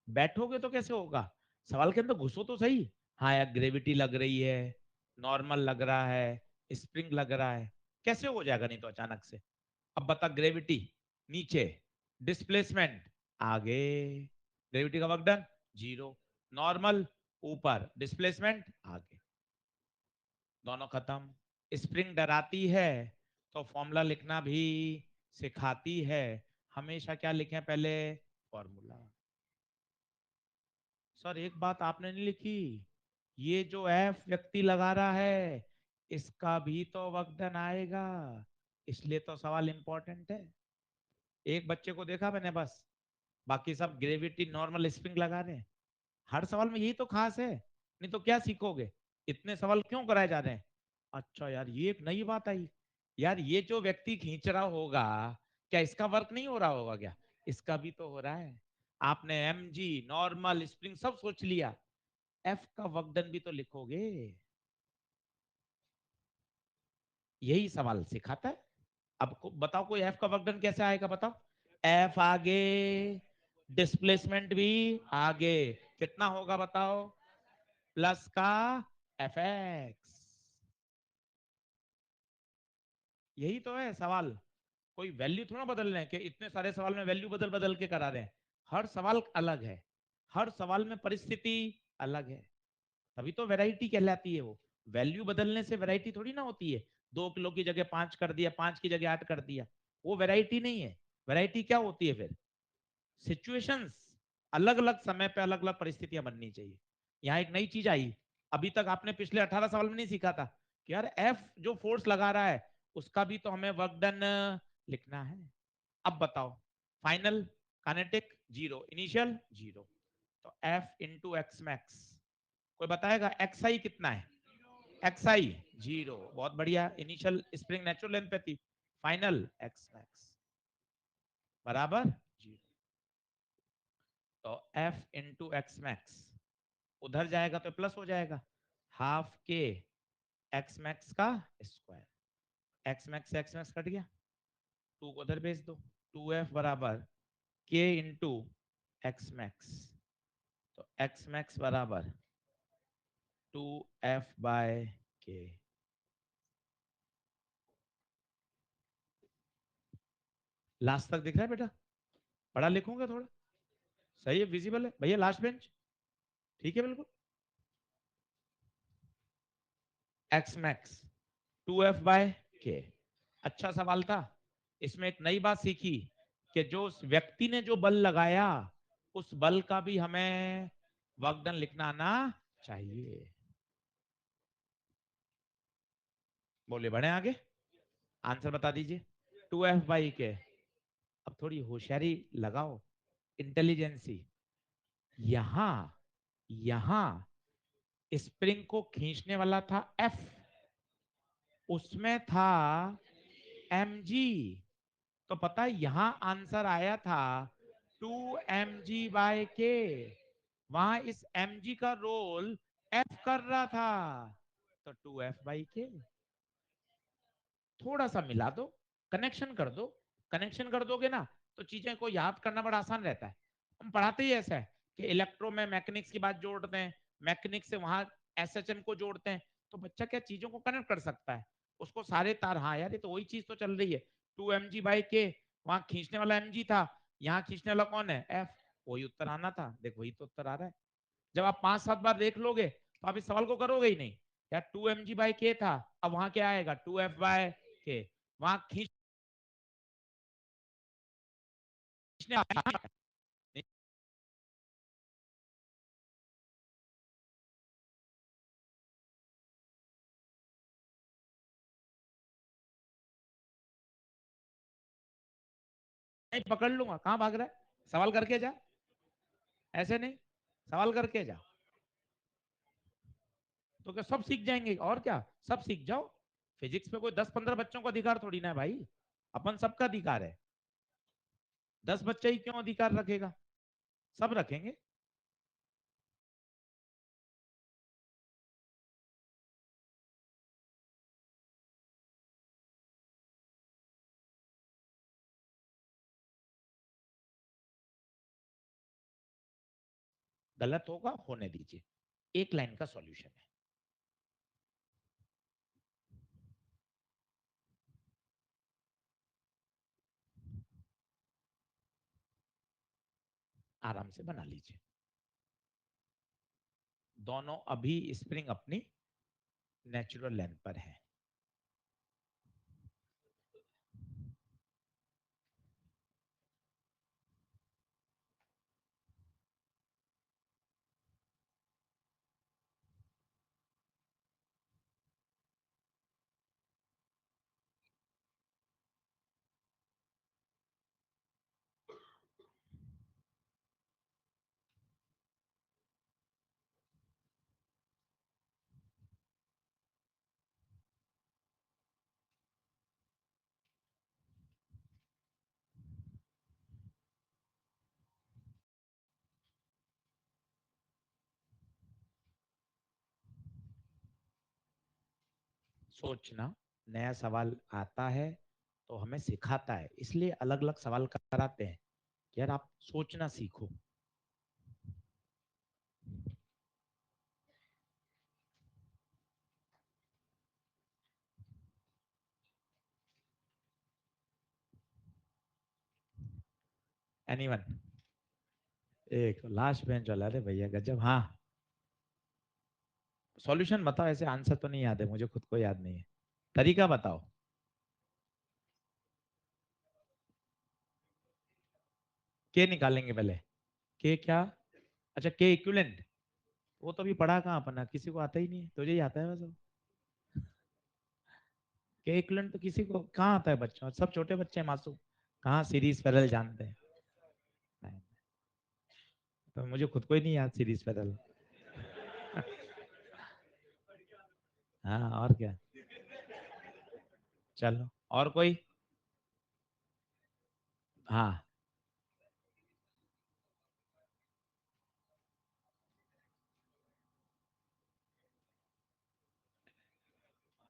Speaker 1: बैठोगे तो कैसे होगा? सवाल के अंदर घुसो तो सही। हाँ यार, ग्रेविटी लग रही है, नॉर्मल लग रहा है, स्प्रिंग लग रहा है, कैसे हो जाएगा नहीं तो अचानक से। अब बता, ग्रेविटी नीचे, डिस्प्लेसमेंट आगे, ग्रेविटी का वर्क डन 0, नॉर्मल ऊपर, डिस्प्लेसमेंट आगे, दोनों खत्म। स्प्रिंग डराती है तो फॉर्मूला लिखना भी सिखाती है। हमेशा क्या लिखें पहले? फॉर्मूला। सर एक बात आपने नहीं लिखी, ये जो एफ व्यक्ति लगा रहा है, इसका भी तो वक्तन आएगा, इसलिए तो सवाल इंपॉर्टेंट है। एक बच्चे को देखा मैंने बस, बाकी सब ग्रेविटी नॉर्मल स्प्रिंग लगा रहे हैं। हर सवाल में यही तो खास है, नहीं तो क्या सीखोगे? इतने सवाल क्यों कराए जा रहे हैं? अच्छा यार, ये एक नई बात आई। यार ये जो व्यक्ति खींच रहा होगा, क्या इसका वर्क नहीं हो रहा होगा क्या? इसका भी तो हो रहा है। आपने एम जी, नॉर्मल, स्प्रिंग सब सोच लिया, एफ का वर्क डन भी तो लिखोगे। यही सवाल सिखाता है। अब बताओ, कोई एफ का वर्क डन कैसे आएगा बताओ? एफ आगे, डिस्प्लेसमेंट भी आगे, कितना होगा बताओ? प्लस का एफ एक्स। यही तो है सवाल। कोई वैल्यू थोड़ा बदल रहे हैं कि इतने सारे सवाल में वैल्यू बदल बदल के करा रहे हैं। हर सवाल अलग है, हर सवाल में परिस्थिति अलग है, तभी तो वैरायटी कहलाती है वो। वैल्यू बदलने से वैरायटी थोड़ी ना होती है। 2 किलो की जगह 5 कर दिया, 5 की जगह 8 कर दिया, वो वैरायटी नहीं है। वैरायटी क्या होती है फिर? सिचुएशंस, अलग अलग समय पे अलग अलग परिस्थितियां बननी चाहिए। यहाँ एक नई चीज आई, अभी तक आपने पिछले 18 साल में नहीं सीखा था कि यार एफ जो फोर्स लगा रहा है उसका भी तो हमें वर्क डन लिखना है। अब बताओ, final kinetic zero, initial zero, तो एफ इंटू एक्स मैक्स, कोई बताएगा एक्स आई कितना है? एक्स आई जीरो, बहुत बढ़िया। इनिशियल स्प्रिंग नेचुरल लेंथ पे थी, फाइनल एक्स मैक्स बराबर जीरो। तो एफ इंटू एक्स मैक्स उधर जाएगा तो प्लस हो जाएगा, हाफ के एक्स मैक्स का स्क्वायर। एक्स मैक्स कट गया, टू को उधर भेज दो, टू एफ बराबर के इंटू एक्स मैक्स, तो एक्स मैक्स बराबर टू एफ बाय के। लास्ट तक दिख रहा है बेटा? पढ़ा लिखूंगा थोड़ा? सही है, विजिबल है भैया लास्ट बेंच? ठीक है बिल्कुल। X max two f by k, अच्छा सवाल था। इसमें एक नई बात सीखी कि जो उस व्यक्ति ने जो बल लगाया उस बल का भी हमें वर्क डन लिखना आना चाहिए। बोले बढ़े आगे, आंसर बता दीजिए। टू एफ बाई के, अब थोड़ी होशियारी लगाओ, इंटेलिजेंसी। यहां यहां स्प्रिंग को खींचने वाला था एफ, उसमें था एम जी, तो पता है यहां आंसर आया था 2 mg/k। वहां इस mg का रोल f कर रहा था, तो 2f/k। थोड़ा सा मिला दो, कनेक्शन कर दो। कनेक्शन कर दोगे ना तो चीजें को याद करना बड़ा आसान रहता है। हम पढ़ाते ही ऐसा है कि इलेक्ट्रो में मैकेनिक्स की बात जोड़ते हैं, मैकेनिक्स से वहां एसएचएम को जोड़ते हैं, तो बच्चा क्या चीजों को कनेक्ट कर सकता है। उसको सारे तार, हाँ यार ये तो वही चीज तो चल रही है, 2 mg/k। वहां खींचने वाला mg था, यहाँ खींचने वाला कौन है? एफ। वही उत्तर आना था, देखो वही तो उत्तर आ रहा है। जब आप 5-7 बार देख लोगे तो आप इस सवाल को करोगे ही नहीं। यार 2 mg/k था, अब वहां क्या आएगा? 2f/k। वहां खींचने नहीं, पकड़ लूंगा, कहां भाग रहा है? सवाल करके जा, ऐसे नहीं, सवाल करके जा, तो क्या सब सीख जाएंगे? और क्या, सब सीख जाओ। फिजिक्स में कोई 10-15 बच्चों का अधिकार थोड़ी ना है भाई, अपन सबका अधिकार है। 10 बच्चे ही क्यों अधिकार रखेगा, सब रखेंगे। गलत होगा होने दीजिए, एक लाइन का सॉल्यूशन है, आराम से बना लीजिए। दोनों अभी स्प्रिंग अपनी नेचुरल लेंथ पर है। सोचना, नया सवाल आता है तो हमें सिखाता है, इसलिए अलग अलग सवाल कराते हैं कि यार आप सोचना सीखो। एनीवन? एक लास्ट बेंच वाला, अरे भैया गजब। हाँ, सॉल्यूशन बताओ, ऐसे आंसर तो नहीं याद है मुझे, खुद को याद नहीं है, तरीका बताओ। के निकालेंगे पहले? के क्या? अच्छा, के इक्विवेलेंट। वो तो अभी पढ़ा कहाँ अपना, किसी को आता ही नहीं है, तुझे ही आता है बस। के इक्विवेलेंट तो किसी को कहाँ आता है, बच्चों सब छोटे बच्चे हैं मासूम, कहाँ सीरीज पैरेलल जानते हैं। नहीं, तो मुझे खुद को ही नहीं याद सीरीज पैरेलल। हाँ, और क्या। चलो, और कोई? हाँ,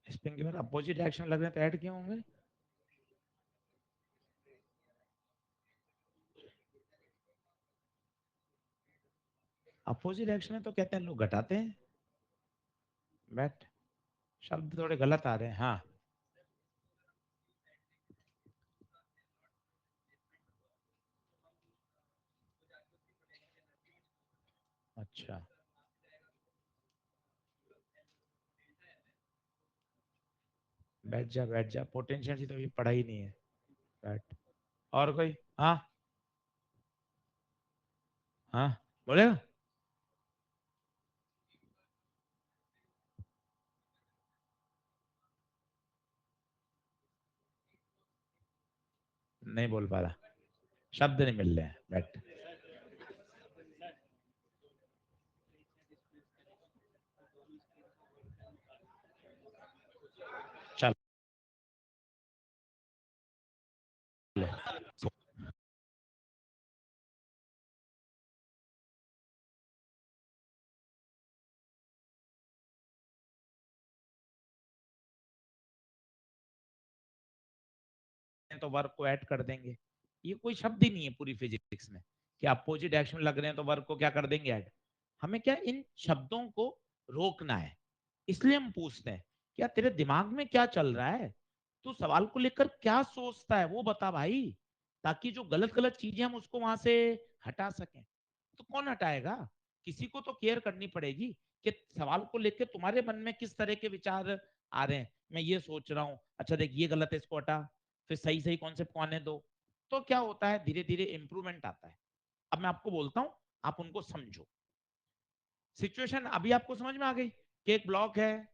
Speaker 1: स्प्रिंग के बाद अपोजिट एक्शन लग रहे हैं तो ऐड क्यों होंगे? अपोजिट एक्शन में तो कहते हैं लोग घटाते हैं। बैट, शब्द थोड़े गलत आ रहे हैं। हाँ, अच्छा, बैठ जा बैठ जा, पोटेंशियल तो अभी पढ़ा ही नहीं है। बैट, और कोई? हाँ, हाँ, बोलेगा? नहीं बोल पा रहा, शब्द नहीं मिल रहे हैं। बैट, चल। तो वर्क को ऐड कर देंगे, ये कोई शब्द ही नहीं है पूरी फिजिक्स में कि अपोजिट एक्शन लग रहे हैं तो वर्क को क्या कर देंगे, ऐड। हमें क्या इन शब्दों को रोकना है, इसलिए हम पूछते हैं क्या तेरे दिमाग में क्या चल रहा है, तू सवाल को लेकर क्या सोचता है वो बता भाई, ताकि जो गलत गलत चीजें हम उसको वहां से हटा सकें। तो कौन हटाएगा? किसी को तो केयर करनी पड़ेगी कि सवाल को लेकर तुम्हारे मन में किस तरह के विचार आ रहे हैं। मैं ये सोच रहा हूँ, अच्छा देख ये गलत है, इसको हटा, फिर सही सही कॉन्सेप्ट को आने दो। तो क्या होता है, धीरे धीरे इंप्रूवमेंट आता है। अब मैं आपको बोलता हूँ, आप उनको समझो। सिचुएशन अभी आपको समझ में आ गई कि एक ब्लॉक है,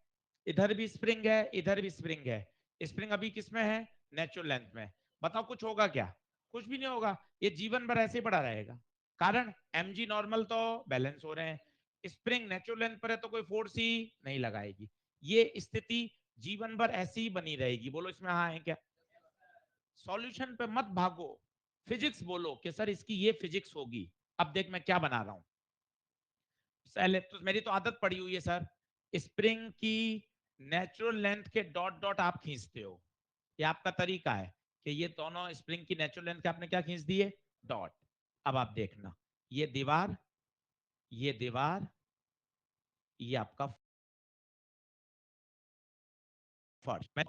Speaker 1: इधर भी स्प्रिंग है, इधर भी स्प्रिंग है। स्प्रिंग अभी किस में है? नेचुरल लेंथ में। बताओ कुछ होगा क्या? कुछ भी नहीं होगा, ये जीवन भर ऐसे ही पड़ा रहेगा। कारण एम जी नॉर्मल तो बैलेंस हो रहे हैं, स्प्रिंग नेचुरल लेंथ पर है तो कोई फोर्स ही नहीं लगाएगी। ये स्थिति जीवन भर ऐसी ही बनी रहेगी। बोलो इसमें हाँ है क्या? सॉल्यूशन पे मत भागो, फिजिक्स बोलो कि सर इसकी ये फिजिक्स होगी। अब देख मैं क्या बना रहा हूं। पहले तो मेरी तो आदत पड़ी हुई है सर, स्प्रिंग की नेचुरल लेंथ के डॉट डॉट आप खींचते हो, ये आपका तरीका है कि ये दोनों स्प्रिंग की नेचुरल लेंथ के आपने क्या खींच दिए, डॉट। अब आप देखना, ये दीवार, ये दीवार, ये आपका फर्श। मैं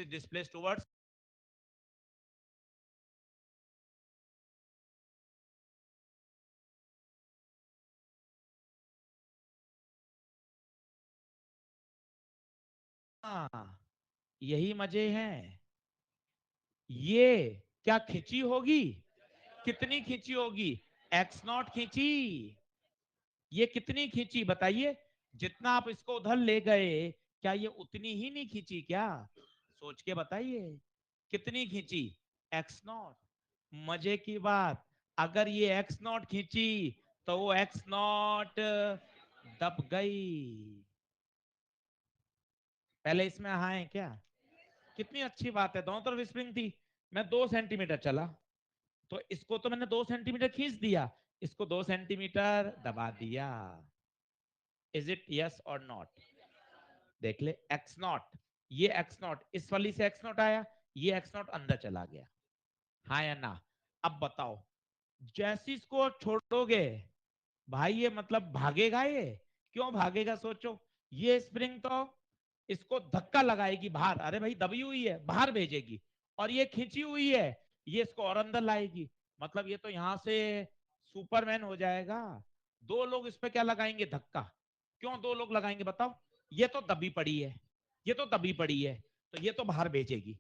Speaker 1: डिस्प्लेस टुवर्ड्स, हाँ, यही मजे हैं। ये क्या खिंची होगी? कितनी खींची होगी? एक्स नॉट खींची। ये कितनी खींची बताइए? जितना आप इसको उधर ले गए, क्या ये उतनी ही नहीं खींची क्या? सोच के बताइए, कितनी खींची? X not. मजे की बात, अगर ये एक्स नॉट खींची तो वो एक्स नॉट दब गई। पहले इसमें हाँ है क्या? कितनी अच्छी बात है, दोनों तरफ स्प्रिंग थी। मैं 2 सेंटीमीटर चला तो इसको तो मैंने 2 सेंटीमीटर खींच दिया, इसको 2 सेंटीमीटर दबा दिया। इज इट यस और नॉट? देख ले, एक्स नॉट, ये एक्स नॉट इस वाली से एक्स नॉट आया, ये एक्स नॉट अंदर चला गया। हाँ या ना? अब बताओ, जैसे इसको छोड़ोगे भाई ये मतलब भागेगा ये। क्यों भागेगा सोचो, ये स्प्रिंग तो इसको धक्का लगाएगी बाहर, अरे भाई दबी हुई है बाहर भेजेगी, और ये खींची हुई है, ये इसको और अंदर लाएगी। मतलब ये तो यहां से सुपरमैन हो जाएगा। दो लोग इस पे क्या लगाएंगे, धक्का। क्यों दो लोग लगाएंगे बताओ? ये तो दबी पड़ी है, ये तो दबी पड़ी है, तो ये तो बाहर भेजेगी,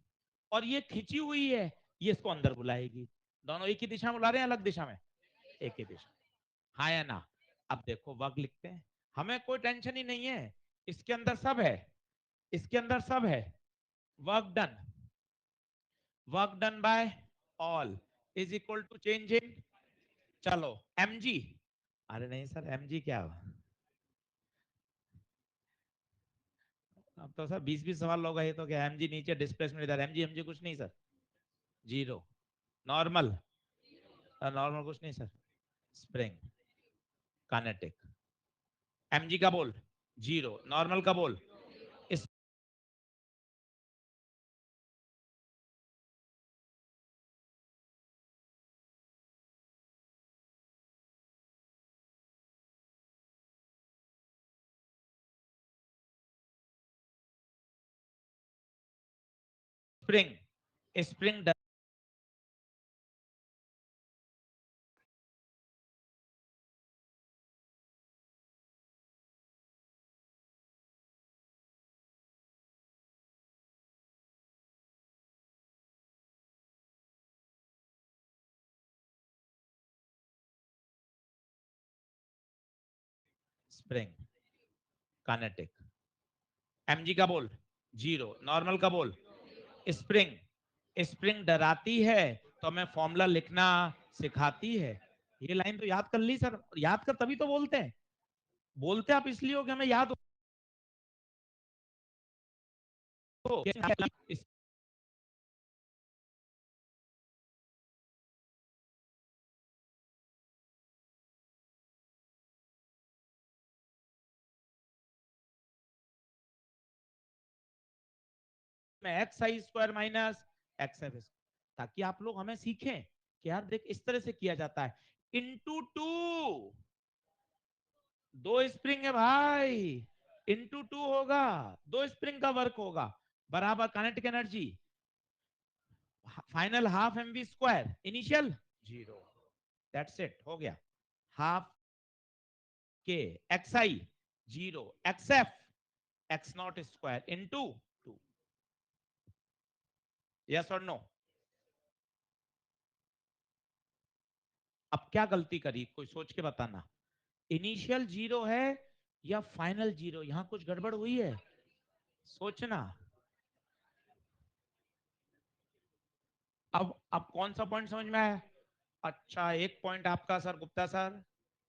Speaker 1: और ये खिंची हुई है, ये इसको अंदर बुलाएगी। दोनों एक ही दिशा में बुला रहे हैं, अलग दिशा में? एक ही दिशा। हाँ या ना? अब देखो वर्क लिखते हैं, हमें कोई टेंशन ही नहीं है, इसके अंदर सब है, इसके अंदर सब है। Work done, work done by all is equal to change in, चलो mg। अरे नहीं सर, mg क्या हुआ? अब तो सर 20-20 सवाल होगा, ये तो क्या mg नीचे, डिस्प्लेसमेंट इधर, mg mg कुछ नहीं सर, जीरो। नॉर्मल, नॉर्मल कुछ नहीं सर, स्प्रिंग काइनेटिक। mg का बोल जीरो, नॉर्मल का बोल spring, spring spring kinetic. mg का बोल जीरो, नॉर्मल का बोल स्प्रिंग। स्प्रिंग डराती है तो हमें फॉर्मूला लिखना सिखाती है। ये लाइन तो याद कर ली सर, याद कर तभी तो बोलते हैं, बोलते आप इसलिए हो कि हमें याद हो। में एक्स आई स्क्वायर माइनस एक्स एफ, ताकि आप लोग हमें सीखें कि यार देख इस तरह से किया जाता है। इंटू टू, दो स्प्रिंग है भाई, इंटू टू होगा, दो स्प्रिंग का वर्क होगा, बराबर kinetic energy final half m v square, initial zero, that's it, हो गया। Half k x i zero, x f x not square into two. Yes और नो? अब क्या गलती करी, कोई सोच के बताना। इनिशियल जीरो है या फाइनल जीरो, यहां कुछ गड़बड़ हुई है, सोचना। अब कौन सा पॉइंट समझ में आया? अच्छा, एक पॉइंट आपका सर, गुप्ता सर,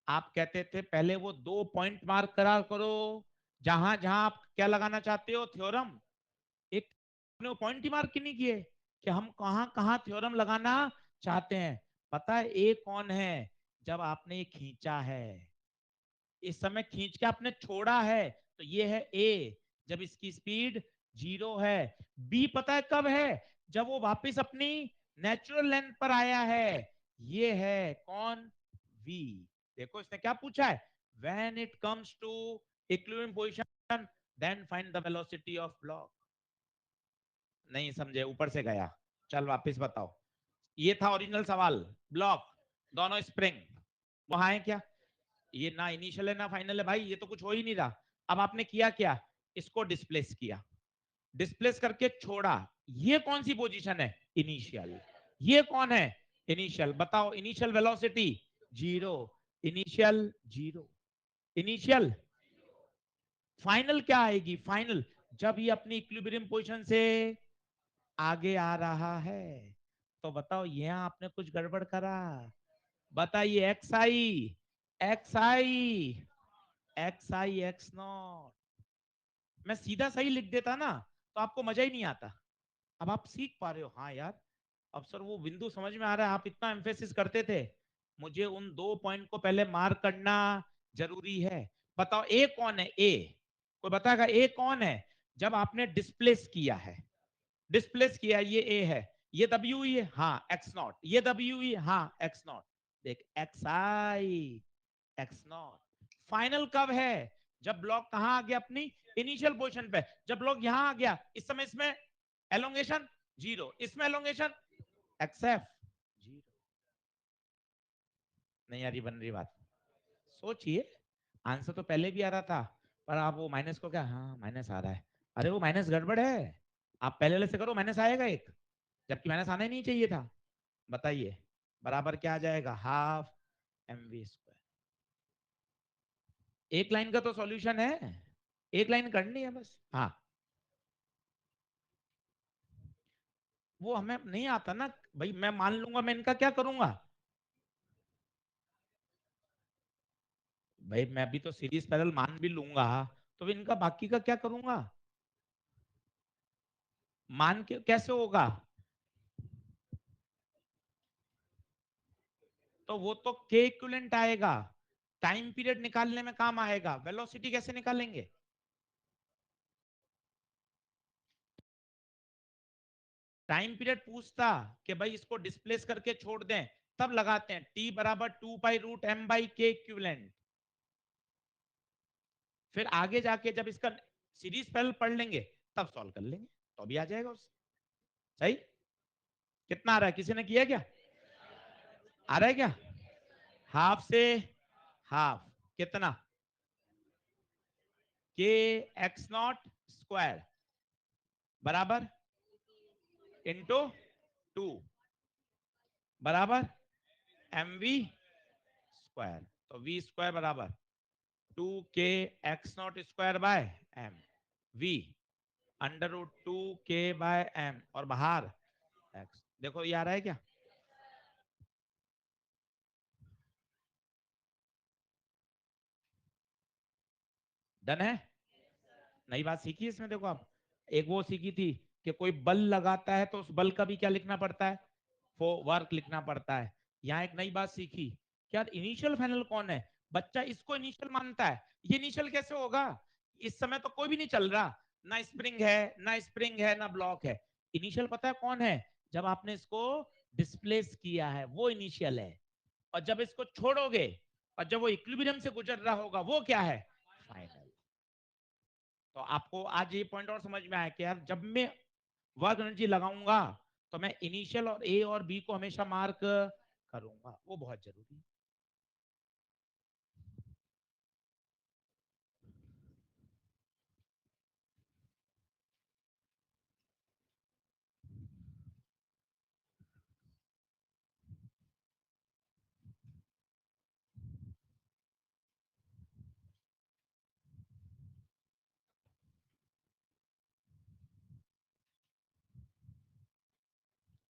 Speaker 1: आप कहते थे पहले वो दो पॉइंट मार्क करा करो, जहां जहां आप क्या लगाना चाहते हो, थ्योरम। एक ने वो पॉइंट ही मार्क नहीं किए कि हम कहां कहां थ्योरम लगाना चाहते हैं। पता है ए कौन है? जब आपने ये खींचा है, इस समय खींच के आपने छोड़ा है, तो ये है ए, जब इसकी स्पीड जीरो है। बी पता है कब है? जब वो वापस अपनी नेचुरल लेंथ पर आया है, ये है कौन, वी। देखो इसने क्या पूछा है, when it comes to equilibrium position then find the velocity of block. नहीं समझे, ऊपर से गया, चल वापस बताओ। ये था ओरिजिनल सवाल, ब्लॉक, दोनों स्प्रिंग वहां है क्या? ये ना इनिशियल है ना फाइनल है भाई, ये तो कुछ हो ही नहीं रहा। अब आपने किया क्या, इसको डिस्प्लेस किया, डिस्प्लेस करके छोड़ा, ये कौन सी पोजीशन है, इनिशियल। ये कौन है, इनिशियल, बताओ initial velocity zero, initial zero, initial. Final क्या आएगी, फाइनल जब ये अपनी इक्विलिब्रियम पोजीशन से आगे आ रहा है। तो बताओ यहां आपने कुछ गड़बड़ करा, बताइए। X I, x I, x I x not, मैं सीधा सही लिख देता ना तो आपको मजा ही नहीं आता। अब आप सीख पा रहे हो, हाँ यार, अब सर वो बिंदु समझ में आ रहा है, आप इतना एम्फेसिस करते थे, मुझे उन दो पॉइंट को पहले मार्क करना जरूरी है। बताओ ए कौन है, ए, कोई बताएगा ए कौन है? जब आपने डिस्प्लेस किया है, डिस्प्लेस किया, ये ए है, ये दबी हुई है, हाँ एक्स नॉट, ये दबी हुई है, हाँ एक्स नॉट। देख x I x not. Final कब है, जब ब्लॉक कहां आ गया, अपनी इनिशियल पोजीशन पे, जब ब्लॉक यहां आ गया, इस समय इसमें एलोंगेशन जीरो, इसमें एलोंगेशन एक्सएफ जीरो। नहीं आ रही बन रही बात, सोचिए। आंसर तो पहले भी आ रहा था, पर आप वो माइनस को क्या, हाँ माइनस आ रहा है, अरे वो माइनस गड़बड़ है। आप पहले वाले से करो, माइनस आएगा एक, जबकि माइनस आना ही नहीं चाहिए था। बताइए, बराबर क्या आ जाएगा, हाफ एम वी स्क्वायर। एक लाइन का तो सॉल्यूशन है, एक लाइन करनी है बस। हाँ, वो हमें नहीं आता ना भाई, मैं मान लूंगा, मैं इनका क्या करूंगा। भाई मैं भी तो सीरीज पैरेलल मान भी लूंगा, तो इनका बाकी का क्या करूंगा। मान के कैसे होगा। तो वो तो के इक्विवेलेंट आएगा, टाइम पीरियड निकालने में काम आएगा, वेलोसिटी कैसे निकालेंगे। टाइम पीरियड पूछता कि भाई इसको डिस्प्लेस करके छोड़ दें, तब लगाते हैं टी बराबर 2 पाई रूट m/k इक्विवेलेंट। फिर आगे जाके जब इसका सीरीज पैरेलल पढ़ लेंगे, तब सॉल्व कर लेंगे, तो अभी आ जाएगा उससे। सही। कितना आ रहा है, किसी ने किया क्या, आ रहा है क्या। हाफ से हाफ कितना, के x0 स्क्वायर बराबर इंटू 2 बराबर एम वी स्क्वायर। तो वी स्क्वायर बराबर 2 k x0 square by m, v √2 k/m, और बाहर x। देखो ये आ रहा है क्या। डन है। नई बात सीखी इसमें, देखो आप, एक वो सीखी थी कि कोई बल लगाता है तो उस बल का भी क्या लिखना पड़ता है, वो वर्क लिखना पड़ता है। यहाँ एक नई बात सीखी कि यार इनिशियल फाइनल कौन है, बच्चा इसको इनिशियल मानता है, ये इनिशियल कैसे होगा, इस समय तो कोई भी नहीं चल रहा, ना स्प्रिंग है ना स्प्रिंग है ना ब्लॉक है। इनिशियल पता है कौन है, जब आपने इसको डिस्प्लेस किया है वो इनिशियल है, और जब इसको छोड़ोगे और जब वो इक्विलिब्रियम से गुजर रहा होगा वो क्या है, फाइनल। तो आपको आज ये पॉइंट और समझ में आया कि यार जब मैं वर्क एनर्जी लगाऊंगा, तो मैं इनिशियल और ए और बी को हमेशा मार्क करूंगा, वो बहुत जरूरी है।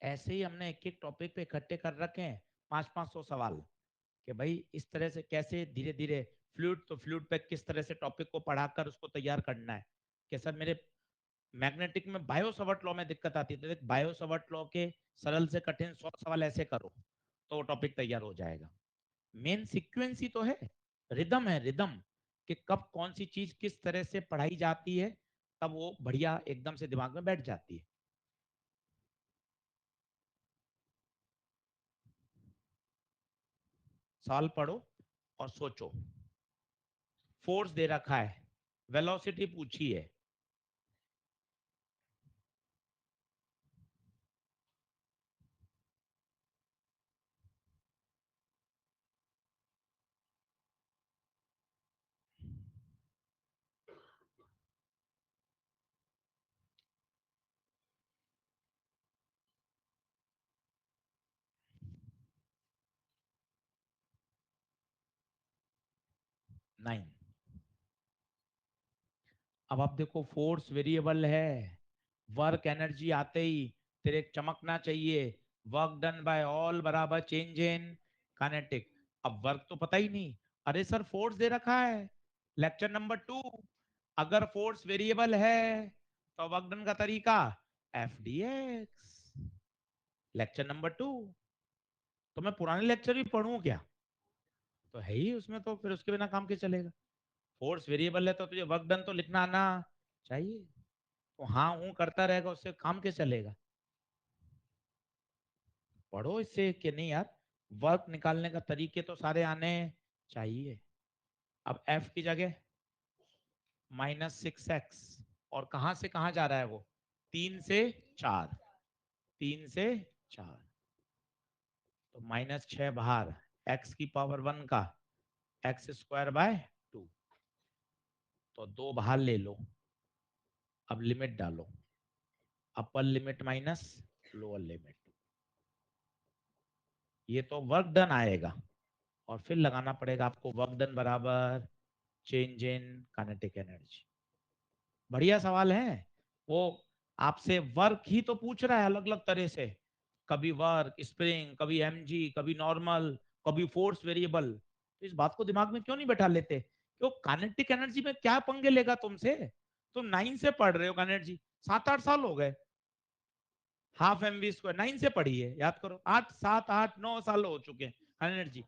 Speaker 1: ऐसे ही हमने एक एक टॉपिक पे इकट्ठे कर रखे हैं 500-500 सवाल, कि भाई इस तरह से कैसे धीरे धीरे फ्लूइड, तो फ्लूइड पे किस तरह से टॉपिक को पढ़ाकर उसको तैयार करना है। कि सर मेरे मैग्नेटिक में बायो सवर्ट लॉ में दिक्कत आती है, तो बायो सवर्ट लॉ के सरल से कठिन 100 सवाल ऐसे करो, तो वो टॉपिक तैयार हो जाएगा। मेन सीक्वेंस ही तो है, रिदम है, रिदम, कि कब कौन सी चीज किस तरह से पढ़ाई जाती है, तब वो बढ़िया एकदम से दिमाग में बैठ जाती है। सवाल पढ़ो और सोचो। फोर्स दे रखा है, वेलोसिटी पूछी है। 9। अब आप देखो, फोर्स वेरिएबल है, वर्क एनर्जी आते ही तेरे चमकना चाहिए, वर्क डन बाय ऑल बराबर चेंज इन काइनेटिक। अब वर्क तो पता ही नहीं, अरे सर फोर्स दे रखा है, लेक्चर नंबर 2, अगर फोर्स वेरिएबल है तो वर्क डन का तरीका FDX, लेक्चर नंबर 2। तो मैं पुराने लेक्चर भी पढ़ूं क्या, तो है ही उसमें, तो फिर उसके बिना काम के चलेगा। फोर्स वेरिएबल है तो तुझे वर्क डन तो लिखना आना चाहिए, तो हाँ हूं करता रहेगा, उससे काम कैसे चलेगा। पढ़ो इससे कि नहीं यार, वर्क निकालने का तरीके तो सारे आने चाहिए। अब F की जगह -6x, और कहां से कहां जा रहा है वो, 3 से 4, 3 से 4, तो -6 बाहर, एक्स की पावर 1 का एक्स स्क्वायर बाय 2, तो 2 बाहर ले लो। अब लिमिट डालो, upper limit minus lower limit, ये तो वर्क डन आएगा, और फिर लगाना पड़ेगा आपको वर्क डन बराबर चेंज इन काइनेटिक एनर्जी। बढ़िया सवाल है वो, आपसे वर्क ही तो पूछ रहा है अलग अलग तरह से, कभी वर्क स्प्रिंग, कभी एमजी, कभी नॉर्मल, कभी फोर्स वेरिएबल। तो इस बात को दिमाग में क्यों नहीं बैठा लेते, क्यों काइनेटिक एनर्जी में क्या पंगे लेगा तुमसे, तुम 9 से पढ़ रहे हो एनर्जी, 7-8 साल हो गए। हाफ एम वी स्क्वायर 9 से पढ़ी है, याद करो, 8, 7, 8, 9 साल हो चुके हैं एनर्जी।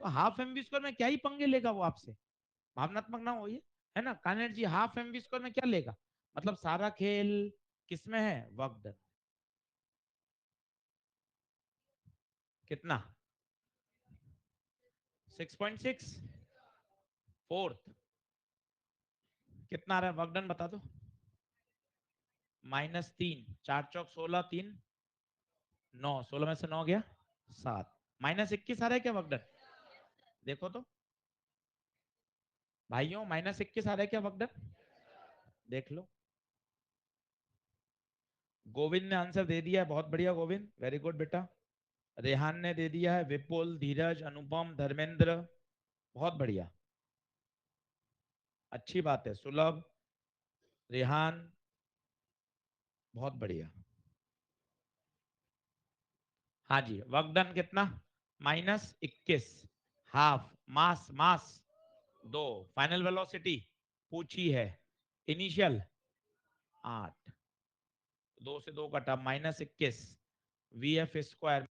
Speaker 1: तो हाफ एम वी स्क्वायर में क्या ही पंगे लेगा वो आपसे, भावनात्मक ना होइए, है ना। Energy half m v square में क्या लेगा, मतलब सारा खेल किसमें है, वर्क डन। कितना, 6.6, फोर्थ, कितना आ रहा है वर्क डन बता दो। -3, 4 चौक 16, 3 9, 16 में से 9 गया 7, -21 आ रहा है क्या वर्क डन, देखो तो भाइयों, -21 आ रहा है क्या वर्क डन, देख लो। गोविंद ने आंसर दे दिया है, बहुत बढ़िया गोविंद, वेरी गुड बेटा। रेहान ने दे दिया है, विपुल, धीरज, अनुपम, धर्मेंद्र, बहुत बढ़िया, अच्छी बात है, सुलभ, रेहान, बहुत बढ़िया। हाँ जी, वर्क डन कितना, -21, हाफ, मास मास 2, फाइनल वेलोसिटी पूछी है, इनिशियल 8, 2 से 2 कटा, -21, वी एफ स्क्वायर,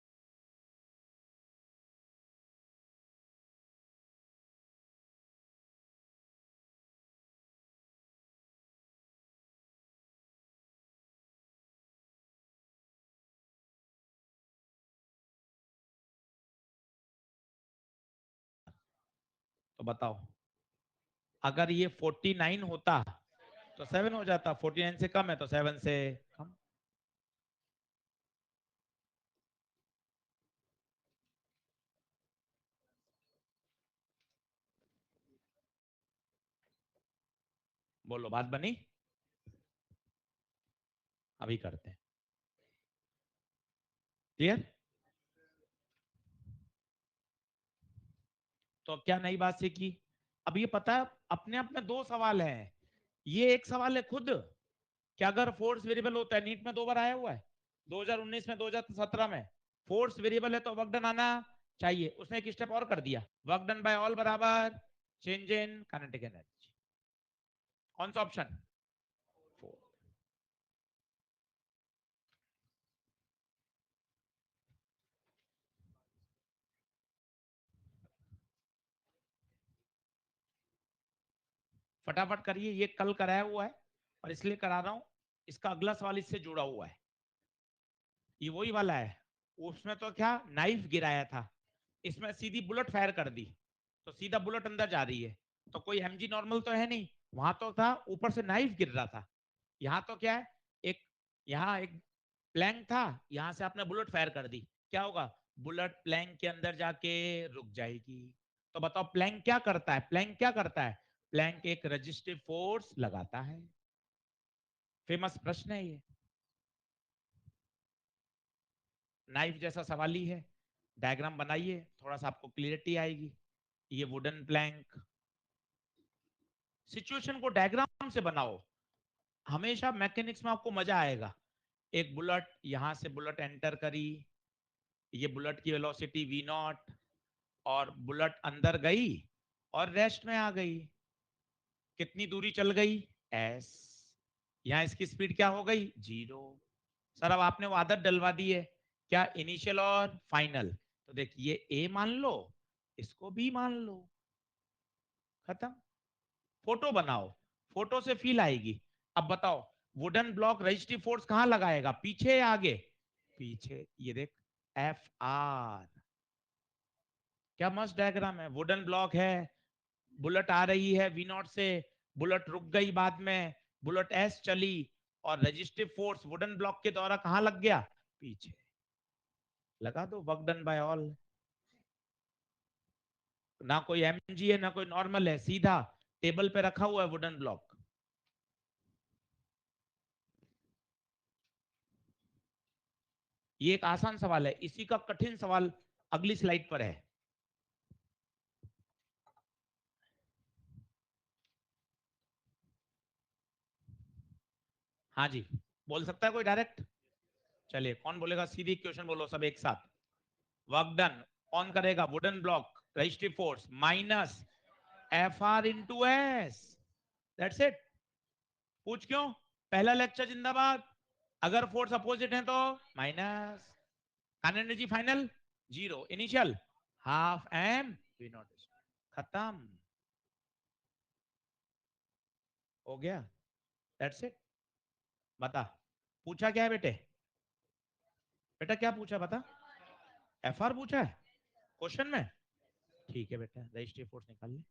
Speaker 1: तो बताओ, अगर ये 49 होता तो 7 हो जाता, 49 से कम है तो 7 से कम। बोलो, बात बनी, अभी करते हैं, क्लियर। तो क्या नई बात सीखी, अब ये पता है अपने आप में 2 सवाल हैं, ये एक सवाल है खुद, कि अगर फोर्स वेरिएबल होता है, नीट में 2 बार आया हुआ है, 2019 में, 2017 में, फोर्स वेरिएबल है तो वर्क डन आना चाहिए, उसने एक स्टेप और कर दिया, वर्क डन बाय ऑल बराबर चेंज इन काइनेटिक एनर्जी। कौन सा ऑप्शन, फटाफट करिए, ये कल कराया हुआ है और इसलिए करा रहा हूं, इसका अगला सवाल इससे जुड़ा हुआ है, ये वही वाला है, उसमें तो क्या नाइफ गिराया था, इसमें सीधी बुलेट फायर कर दी, तो सीधा बुलेट अंदर जा रही है, तो कोई एमजी नॉर्मल तो है नहीं, वहां तो था ऊपर से नाइफ गिर रहा था, यहाँ तो क्या है, एक, यहाँ एक प्लैंक था, यहाँ से आपने बुलेट फायर कर दी, क्या होगा, बुलेट प्लैंक के अंदर जाके रुक जाएगी। तो बताओ प्लैंक क्या करता है, प्लैंक क्या करता है, प्लैंक एक रजिस्टिव फोर्स लगाता है, फेमस प्रश्न है ये, नाइफ जैसा सवाल ही है, डायग्राम बनाइए थोड़ा सा आपको क्लियरिटी आएगी, ये वुडन प्लैंक, सिचुएशन को डायग्राम से बनाओ, हमेशा मैकेनिक्स में आपको मजा आएगा। एक बुलेट, यहां से बुलेट एंटर करी, ये बुलेट की वेलोसिटी वी नॉट, और बुलेट अंदर गई और रेस्ट में आ गई, कितनी दूरी चल गई, एस, यहाँ इसकी स्पीड क्या हो गई, 0। सर अब आपने वो आदत डलवा दी है, क्या इनिशियल और फाइनल, तो देखिए ए मान लो, इसको बी मान लो, खत्म, फोटो बनाओ, फोटो से फील आएगी। अब बताओ वुडन ब्लॉक रजिस्टिव फोर्स कहां लगाएगा, पीछे या आगे, पीछे, ये देख, एफ आर, क्या मस्त डायग्राम है, वुडन ब्लॉक है, बुलेट आ रही है वी नॉट से, बुलेट रुक गई बाद में, बुलेट एस चली, और रजिस्टिव फोर्स वुडन ब्लॉक के द्वारा कहां लग गया, पीछे, लगा दो वर्क डन बाय ऑल। ना कोई एमजी है ना कोई नॉर्मल है, सीधा टेबल पे रखा हुआ है वुडन ब्लॉक। ये एक आसान सवाल है, इसी का कठिन सवाल अगली स्लाइड पर है। हाँ जी, बोल सकता है कोई डायरेक्ट? चलिए, कौन बोलेगा? सीधी क्वेश्चन बोलो सब एक साथ। वर्क डन कौन करेगा? Wooden block registry force minus F R into S, that's it. पूछ क्यों? पहला लेक्चर जिंदाबाद। अगर फोर्स अपोजिट है तो minus. Energy final zero, initial half m v not, खत्म हो गया, दैट्स इट। बता, पूछा क्या है बेटे? बेटा क्या पूछा बता? एफ आर पूछा है क्वेश्चन में? ठीक है बेटा, रजिस्ट्री फोर्स निकाल ले।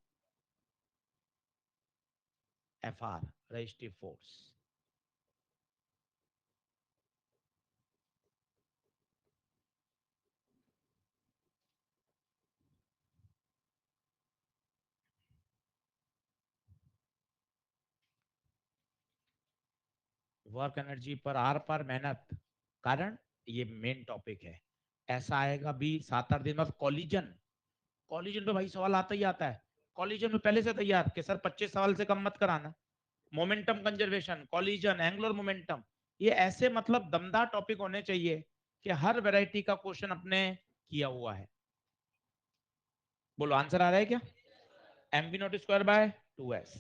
Speaker 1: F R registry force, work energy पर आर पर मेहनत, कारण ये मेन टॉपिक है। ऐसा आएगा भी 7-8 दिन बाद, कॉलिजन। कॉलिजन पे भाई सवाल आता ही आता है। कॉलिजन में पहले से तैयार कि सर 25 सवाल से कम मत कराना। Momentum conservation, collision, angular momentum, ये ऐसे मतलब दमदार टॉपिक होने चाहिए कि हर वैरायटी का क्वेश्चन अपने किया हुआ है। बोलो आंसर आ रहा है क्या? M v not square by 2s।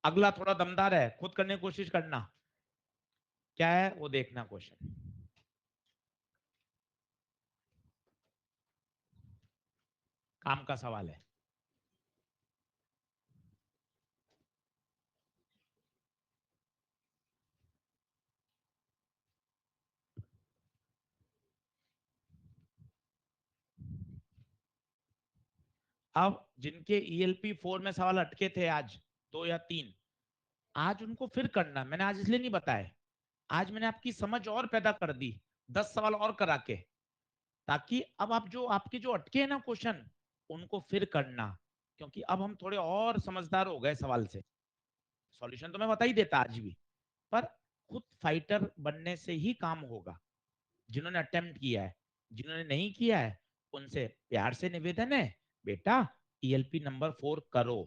Speaker 1: अगला थोड़ा दमदार है, खुद करने की कोशिश करना। क्या है वो देखना क्वेश्चन। काम का सवाल है। अब जिनके ईएलपी 4 में सवाल अटके थे आज, 2 या 3, आज उनको फिर करना। मैंने आज इसलिए नहीं बताया, आज मैंने आपकी समझ और पैदा कर दी, 10 सवाल और करा के, ताकि अब आप जो आपके जो अटके हैं ना क्वेश्चन, उनको फिर करना। क्योंकि अब हम थोड़े और समझदार हो गए सवाल से। सॉल्यूशन तो मैं बता ही देता आज भी, पर खुद फाइटर बनने से ही काम होगा। जिन्होंने अटेम्प्ट किया है, जिन्होंने नहीं किया है, उनसे प्यार से निवेदन है, बेटा ईएलपी नंबर 4 करो।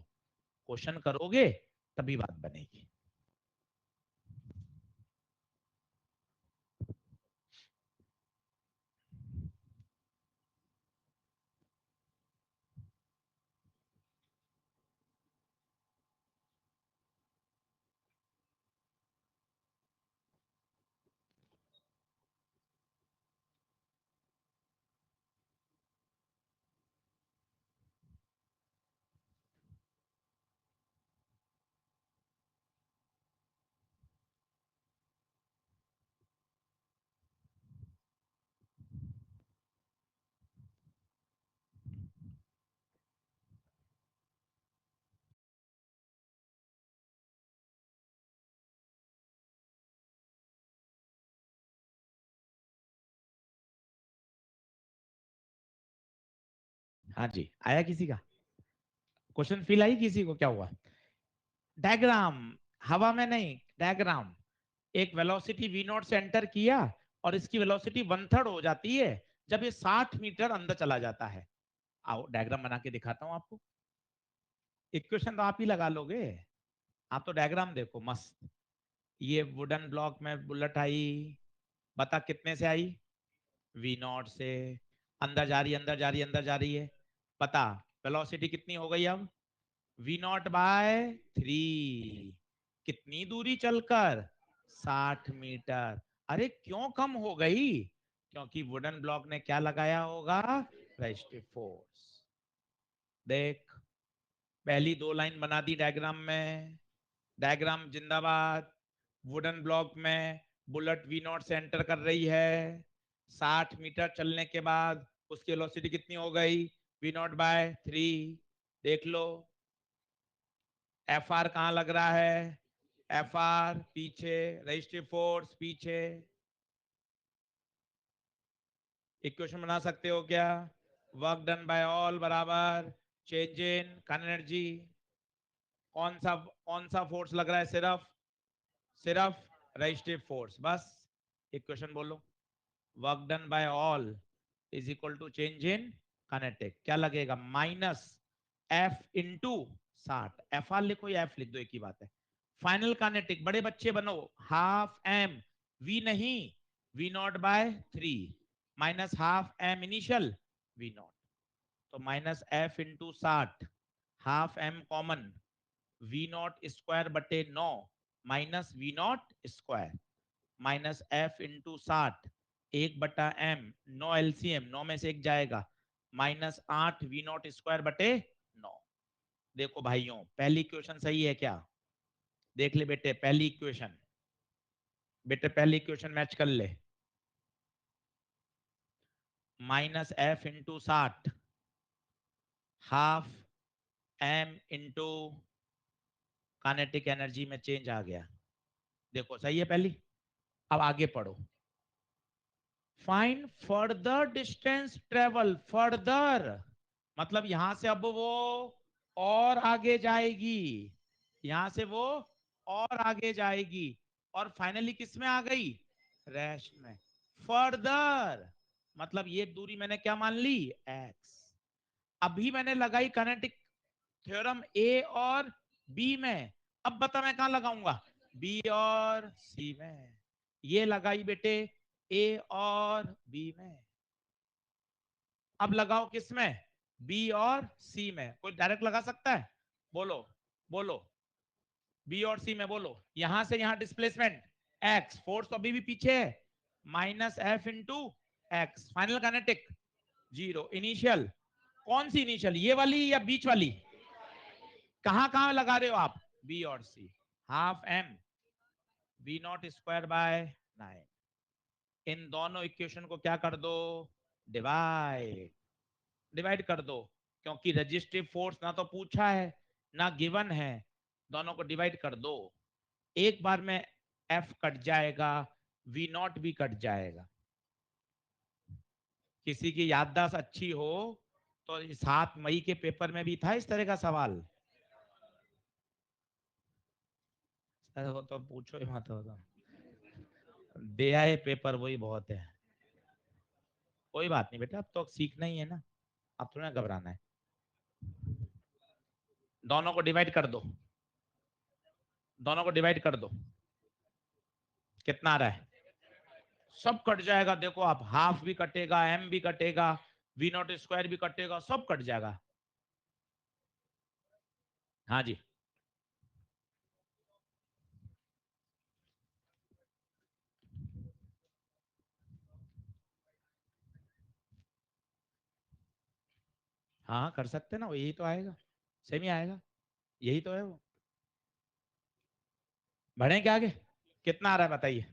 Speaker 1: क्वेश्चन करोगे तभी बात बनेगी। हाँ जी, आया किसी का क्वेश्चन? फील आई किसी को? क्या हुआ? डायग्राम, हवा में नहीं, डायग्राम। एक वेलोसिटी वी नॉट से एंटर किया और इसकी वेलोसिटी 1/3 हो जाती है जब ये 60 मीटर अंदर चला जाता है। आओ डायग्राम बना के दिखाता हूं आपको। इक्वेशन तो आप ही लगा लोगे, आप तो डायग्राम देखो मस्त। ये वुडन ब्लॉक में बुलेट आई, बता कितने से आई? वी नॉट से। अंदर जा रही है, अंदर जा रही है, अंदर जा रही है। पता वेलोसिटी कितनी हो गई अब? V not by 3। कितनी दूरी चलकर? 60 मीटर। अरे क्यों कम हो गई? क्योंकि वुडन ब्लॉक ने क्या लगाया होगा? Restive force. देख, पहली 2 लाइन बना दी डायग्राम में। डायग्राम जिंदाबाद। वुडन ब्लॉक में बुलेट वी नॉट से एंटर कर रही है। 60 मीटर चलने के बाद उसकी वेलोसिटी कितनी हो गई? V not by 3। देख लो, एफ आर कहाँ लग रहा है? एफ आर पीछे, रजिस्ट्री फोर्स पीछे। इक्वेशन बना सकते हो क्या? वर्क डन बाय ऑल बराबर चेंज इन एनर्जी। कौन सा फोर्स लग रहा है? सिर्फ रेजिस्टिव फोर्स बस। इक्वेशन बोलो। Work done by all is equal to change in kinetic. क्या लगेगा? Minus f into 60। F r लिखो या एफ लिख दो, एक ही बात है। फाइनल काइनेटिक बड़े बच्चे बनो, half m v naught, v not by 3 minus half m initial v naught. तो minus f into 60, half m common, v naught square बटे 9 minus v naught square, minus f into 60 1/m, 9 LCM, 9 में से एक जाएगा, minus 8 we naught square बटे 9। देखो भाइयों, पहली इक्वेशन सही है क्या? देख ले बेटे, पहली इक्वेशन, बेटे पहली इक्वेशन मैच कर ले। Minus f into 60 half m into kinetic energy में चेंज आ गया। देखो सही है पहली। अब आगे पढ़ो। Find further distance travel, further मतलब यहां से अब वो और आगे जाएगी, यहां से वो और आगे जाएगी, और फाइनली किस में आ गई? रेस्ट में। फर्दर मतलब ये दूरी मैंने क्या मान ली? एक्स। अभी मैंने लगाई काइनेटिक थ्योरम ए और बी में, अब बता मैं कहां लगाऊंगा? बी और सी में। ये लगाई बेटे ए और बी में, अब लगाओ किस में? बी और सी में। कोई डायरेक्ट लगा सकता है? बोलो बोलो, बी और सी में बोलो। यहां से यहां डिस्प्लेसमेंट एक्स, फोर्स तो अभी भी पीछे है, minus f into x, final kinetic 0, initial कौन सी इनिशियल, ये वाली या बीच वाली? कहां कहां लगा रहे हो आप? बी और C. Half m v naught square by 9। इन दोनों इक्वेशन को क्या कर दो? डिवाइड। डिवाइड कर दो, क्योंकि रजिस्ट्रिव फोर्स ना तो पूछा है ना गिवन है। दोनों को डिवाइड कर दो, एक बार में एफ कट जाएगा, वी नॉट भी कट जाएगा। किसी की याददाश्त अच्छी हो तो 7 मई के पेपर में भी था इस तरह का सवाल। सर वो तो पूछो ही मत, हो तो दे आए पेपर वही बहुत है। कोई बात नहीं बेटा, अब तो सीखना ही है ना, अब थोड़ा घबराना है। दोनों को डिवाइड कर दो, दोनों को डिवाइड कर दो, कितना आ रहा है? सब कट जाएगा। देखो आप, हाफ भी कटेगा, एम भी कटेगा, वी नॉट स्क्वायर भी कटेगा, सब कट जाएगा। हाँ जी। हाँ कर सकते ना, वो यही तो आएगा, सेम ही आएगा, यही तो है वो। बढ़े क्या आगे? कितना आ रहा है बताइए?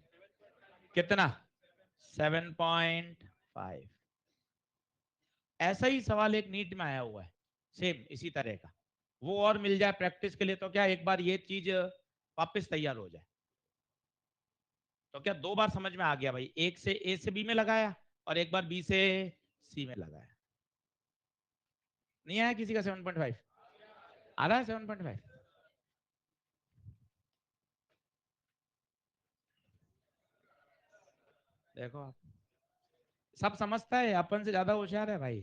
Speaker 1: कितना? 7.5। ऐसा ही सवाल एक नीट में आया हुआ है, सेम इसी तरह का। वो और मिल जाए प्रैक्टिस के लिए तो क्या, एक बार ये चीज वापस तैयार हो जाए तो क्या, 2 बार समझ में आ गया भाई। एक से ए से बी में लगाया और एक बार बी से सी में लगाया। नहीं आया किसी का 7.5? आ रहा है 7.5? देखो आप, सब समझता है, अपन से ज्यादा होशियार है भाई।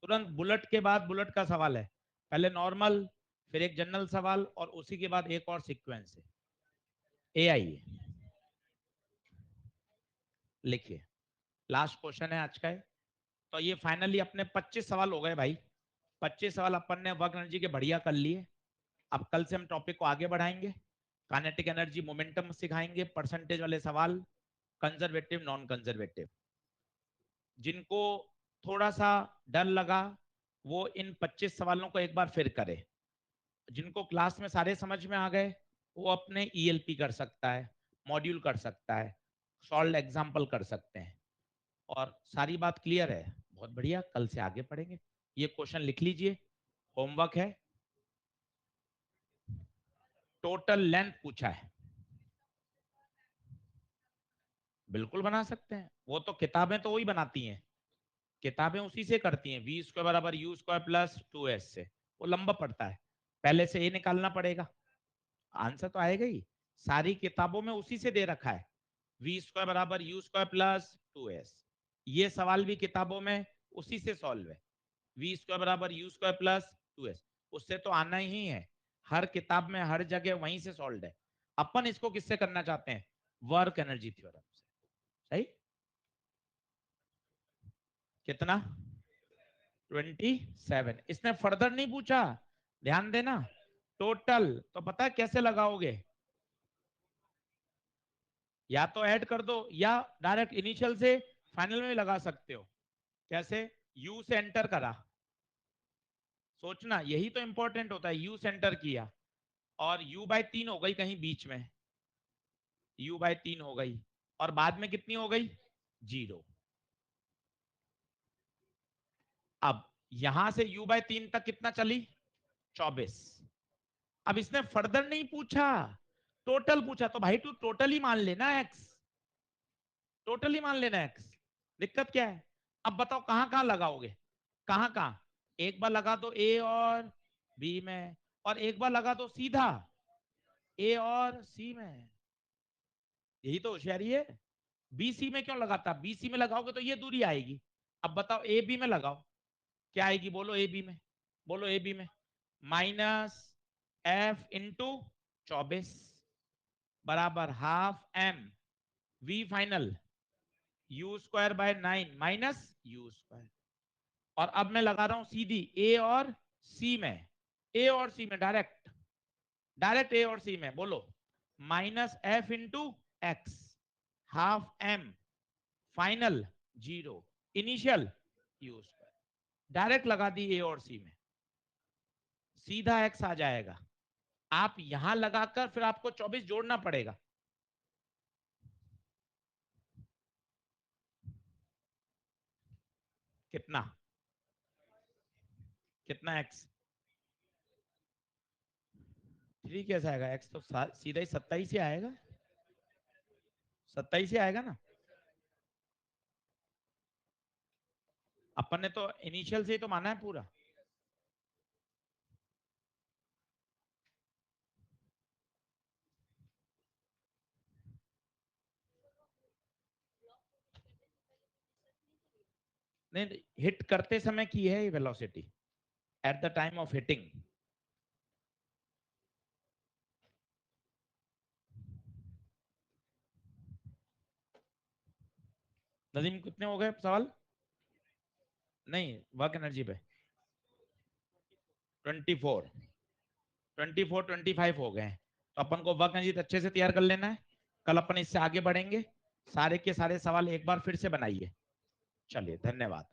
Speaker 1: तुरंत बुलेट के बाद बुलेट का सवाल है, पहले नॉर्मल, फिर एक जनरल सवाल, और उसी के बाद एक और सीक्वेंस है। ए आइए, लिखिए, लास्ट क्वेश्चन है आज का है। तो ये फाइनली अपने 25 सवाल हो गए भाई। 25 सवाल अपन ने वर्क एनर्जी के बढ़िया कर लिए। अब कल से हम टॉपिक को आगे बढ़ाएंगे, काइनेटिक एनर्जी मोमेंटम सिखाएंगे, परसेंटेज वाले सवाल, कंजर्वेटिव नॉन कंजर्वेटिव। जिनको थोड़ा सा डर लगा वो इन 25 सवालों को एक बार फिर करे। जिनको क्लास में सारे समझ में आ गए वो अपने ईएलपी कर सकता है, मॉड्यूल कर सकता है, सॉल्व एग्जाम्पल कर सकते हैं। और सारी बात क्लियर है, बहुत बढ़िया, कल से आगे पढ़ेंगे। ये क्वेश्चन लिख लीजिए, होमवर्क है। टोटल लेंथ पूछा है, बिल्कुल बना सकते हैं, वो तो किताबें तो वही बनाती हैं। किताबें उसी से करती हैं, वी स्क्वायर बराबर यू स्क्वायर प्लस 2s से, वो लंबा पड़ता है, पहले से ए निकालना पड़ेगा, आंसर तो आएगा ही, सारी किताबों में उसी से दे रखा है, वी स्क्वायर बराबर यू स्क्वायर प्लस 2s। ये सवाल भी किताबों में उसी से सॉल्व है, वी स्क्वायर बराबर यू स्क्वायर प्लस 2s, उससे तो आना ही है, हर किताब में हर जगह वहीं से सॉल्व है। अपन इसको किससे करना चाहते हैं, वर्क एनर्जी थ्योरम से, सही। कितना 27, इसने फर्दर नहीं पूछा, ध्यान देना, टोटल तो पता है कैसे लगाओगे, या तो ऐड कर दो या डायरेक्ट इनिशियल से फाइनल में लगा सकते हो, कैसे, यू से एंटर करा, सोचना यही तो इंपॉर्टेंट होता है, यू से एंटर किया और यू बाय 3 हो गई कहीं बीच में, यू बाय 3 हो गई, और बाद में कितनी हो गई 0। अब यहां से यू बाय 3 तक कितना चली 24। अब इसने फर्दर नहीं पूछा, टोटल पूछा, तो भाई तू टोटल ही मान लेना एक्स, टोटल ही मान लेना एक्स, दिक्कत क्या है। अब बताओ कहां कहां लगाओगे, कहां कहां, एक बार लगा दो ए और बी में, और एक बार लगा दो सीधा ए और सी में, यही तो होशियारी है। बी सी में क्यों लगाता, बी सी में लगाओगे तो ये दूरी आएगी, अब बताओ ए बी में लगाओ, क्या आएगी, बोलो ए बी में, बोलो ए बी में, माइनस एफ इंटू 24 बराबर half m v final u square by 9 minus u square, और अब मैं लगा रहा हूं सीधी ए और सी में, ए और सी में डायरेक्ट, डायरेक्ट ए और सी में, बोलो minus f into x half m final 0 initial u square, direct लगा दी ए और सी में, सीधा एक्स आ जाएगा, आप यहां लगाकर फिर आपको 24 जोड़ना पड़ेगा, कितना, कितना एक्स, 3 कैसे आएगा, एक्स तो सीधा ही 27 ही आएगा, 27 ही आएगा ना, अपन ने तो इनिशियल से ही तो माना है पूरा। नहीं, हिट करते समय की है ये velocity, at the time of hitting. Nadeem कितने हो गए सवाल, नहीं वर्क एनर्जी पे 24, 24 25 हो गए, तो अपन को वर्क एनर्जी अच्छे से तैयार कर लेना है, कल अपन इससे आगे बढ़ेंगे, सारे के सारे सवाल एक बार फिर से बनाइए। चलिए धन्यवाद।